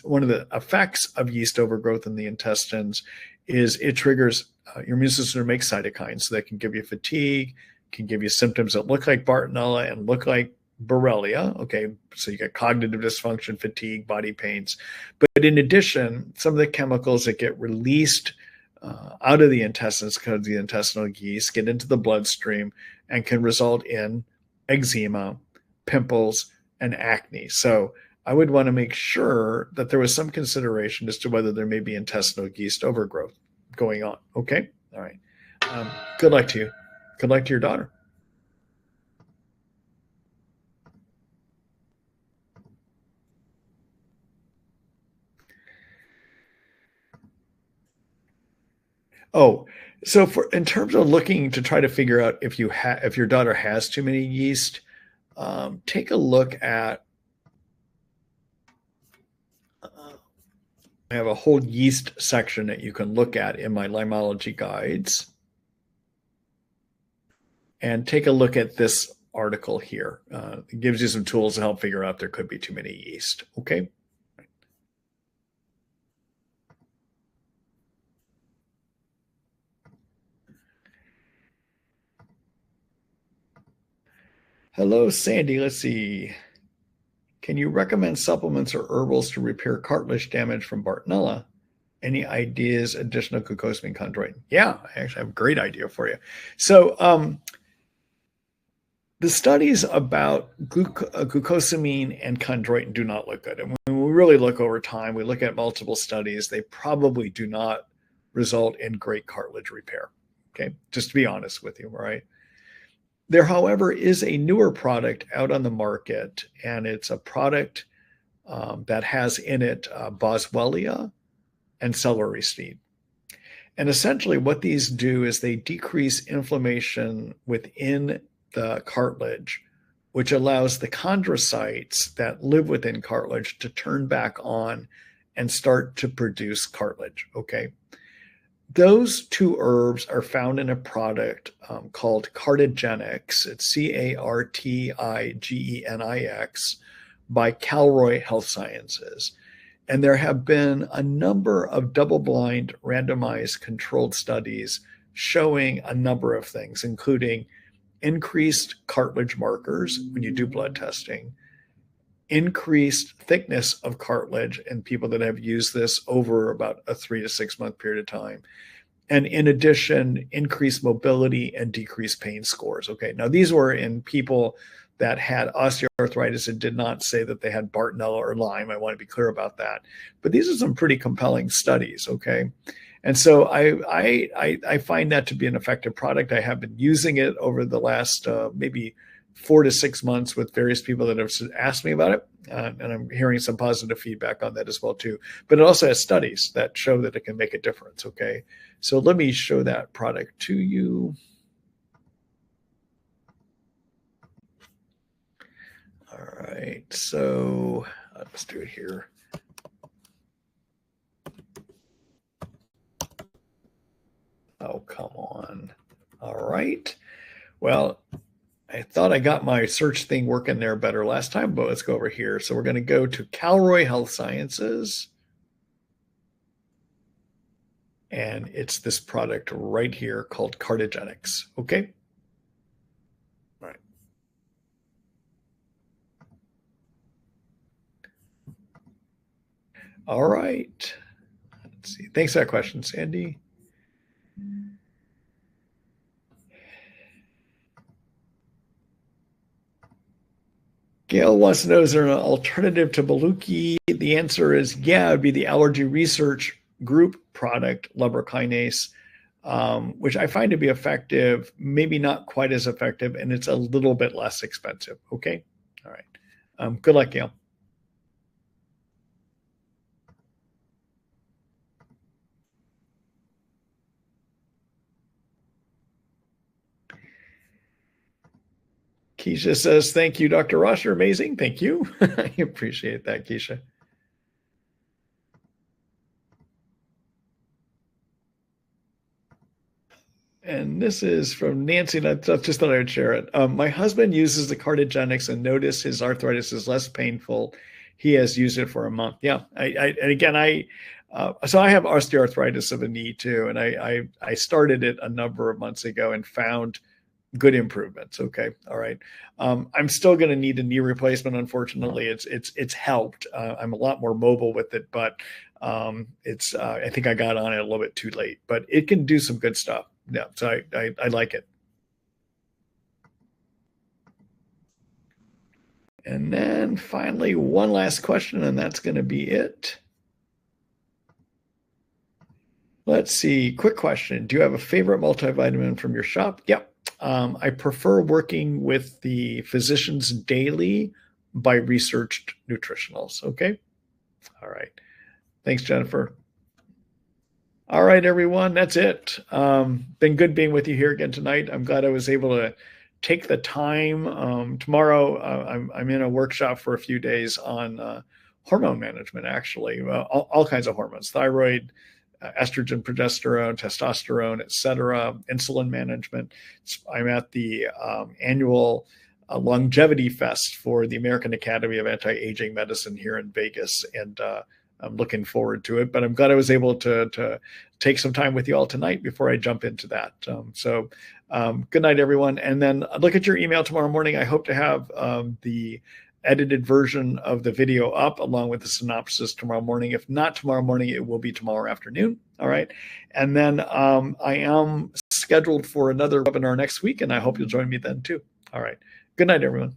one of the effects of yeast overgrowth in the intestines is it triggers your immune system to make cytokines, so that can give you fatigue, can give you symptoms that look like Bartonella and look like Borrelia. Okay, so you get cognitive dysfunction, fatigue, body pains. But in addition, some of the chemicals that get released out of the intestines because of the intestinal yeast get into the bloodstream and can result in eczema, pimples, and acne. So I would want to make sure that there was some consideration as to whether there may be intestinal yeast overgrowth going on. Okay? All right. Good luck to you. Good luck to your daughter. Oh, so in terms of looking to try to figure out if your daughter has too many yeast, take a look at. I have a whole yeast section that you can look at in my Lymology guides. And take a look at this article here. It gives you some tools to help figure out there could be too many yeast. Okay. Hello, Sandy. Let's see. Can you recommend supplements or herbals to repair cartilage damage from Bartonella? Any ideas, additional glucosamine chondroitin? Yeah, I actually have a great idea for you. So the studies about glucosamine and chondroitin do not look good. And when we really look over time, we look at multiple studies, they probably do not result in great cartilage repair. Okay, just to be honest with you, right? There, however, is a newer product out on the market, and it's a product that has in it boswellia and celery seed. And essentially what these do is they decrease inflammation within the cartilage, which allows the chondrocytes that live within cartilage to turn back on and start to produce cartilage. Okay. Those two herbs are found in a product called Cartigenix. It's Cartigenix by Calroy Health Sciences. And there have been a number of double-blind randomized controlled studies showing a number of things, including increased cartilage markers when you do blood testing, increased thickness of cartilage in people that have used this over about a 3 to 6 month period of time, and in addition, increased mobility and decreased pain scores. Okay, now these were in people that had osteoarthritis and did not say that they had Bartonella or Lyme. I want to be clear about that. But these are some pretty compelling studies, okay? And so I find that to be an effective product. I have been using it over the last maybe 4 to 6 months with various people that have asked me about it. And I'm hearing some positive feedback on that as well too. But it also has studies that show that it can make a difference, okay? So let me show that product to you. All right, so let's do it here. Oh, come on. All right. Well, I thought I got my search thing working there better last time, but let's go over here. So we're going to go to Calroy Health Sciences. And it's this product right here called Cardigenics. Okay. All right. All right. Let's see. Thanks for that question, Sandy. Gail wants to know, is there an alternative to Maluki? The answer is yeah, it would be the Allergy Research Group product, Lumbrokinase, which I find to be effective, maybe not quite as effective, and it's a little bit less expensive. Okay. All right. Good luck, Gail. Keisha says, thank you, Dr. Ross. You're amazing. Thank you. I appreciate that, Keisha. And this is from Nancy, and I just thought I would share it. My husband uses the Cardigenics and noticed his arthritis is less painful. He has used it for a month. Yeah. So I have osteoarthritis of the knee too. And I started it a number of months ago and found good improvements. Okay. All right. I'm still going to need a knee replacement. Unfortunately, it's helped. I'm a lot more mobile with it, but I think I got on it a little bit too late, but it can do some good stuff. Yeah. So I like it. And then finally, one last question, and that's going to be it. Let's see. Quick question. Do you have a favorite multivitamin from your shop? Yep. I prefer working with the Physicians Daily by Researched Nutritionals. Okay. All right. Thanks, Jennifer. All right, everyone. That's it. Been good being with you here again tonight. I'm glad I was able to take the time. Tomorrow, I'm in a workshop for a few days on hormone management, actually, all kinds of hormones, thyroid, estrogen, progesterone, testosterone, et cetera, insulin management. I'm at the annual Longevity Fest for the American Academy of Anti-Aging Medicine here in Vegas. And I'm looking forward to it, but I'm glad I was able to take some time with you all tonight before I jump into that. So good night, everyone. And then look at your email tomorrow morning. I hope to have the edited version of the video up along with the synopsis tomorrow morning. If not tomorrow morning, it will be tomorrow afternoon. All right. And then I am scheduled for another webinar next week, and I hope you'll join me then too. All right. Good night, everyone.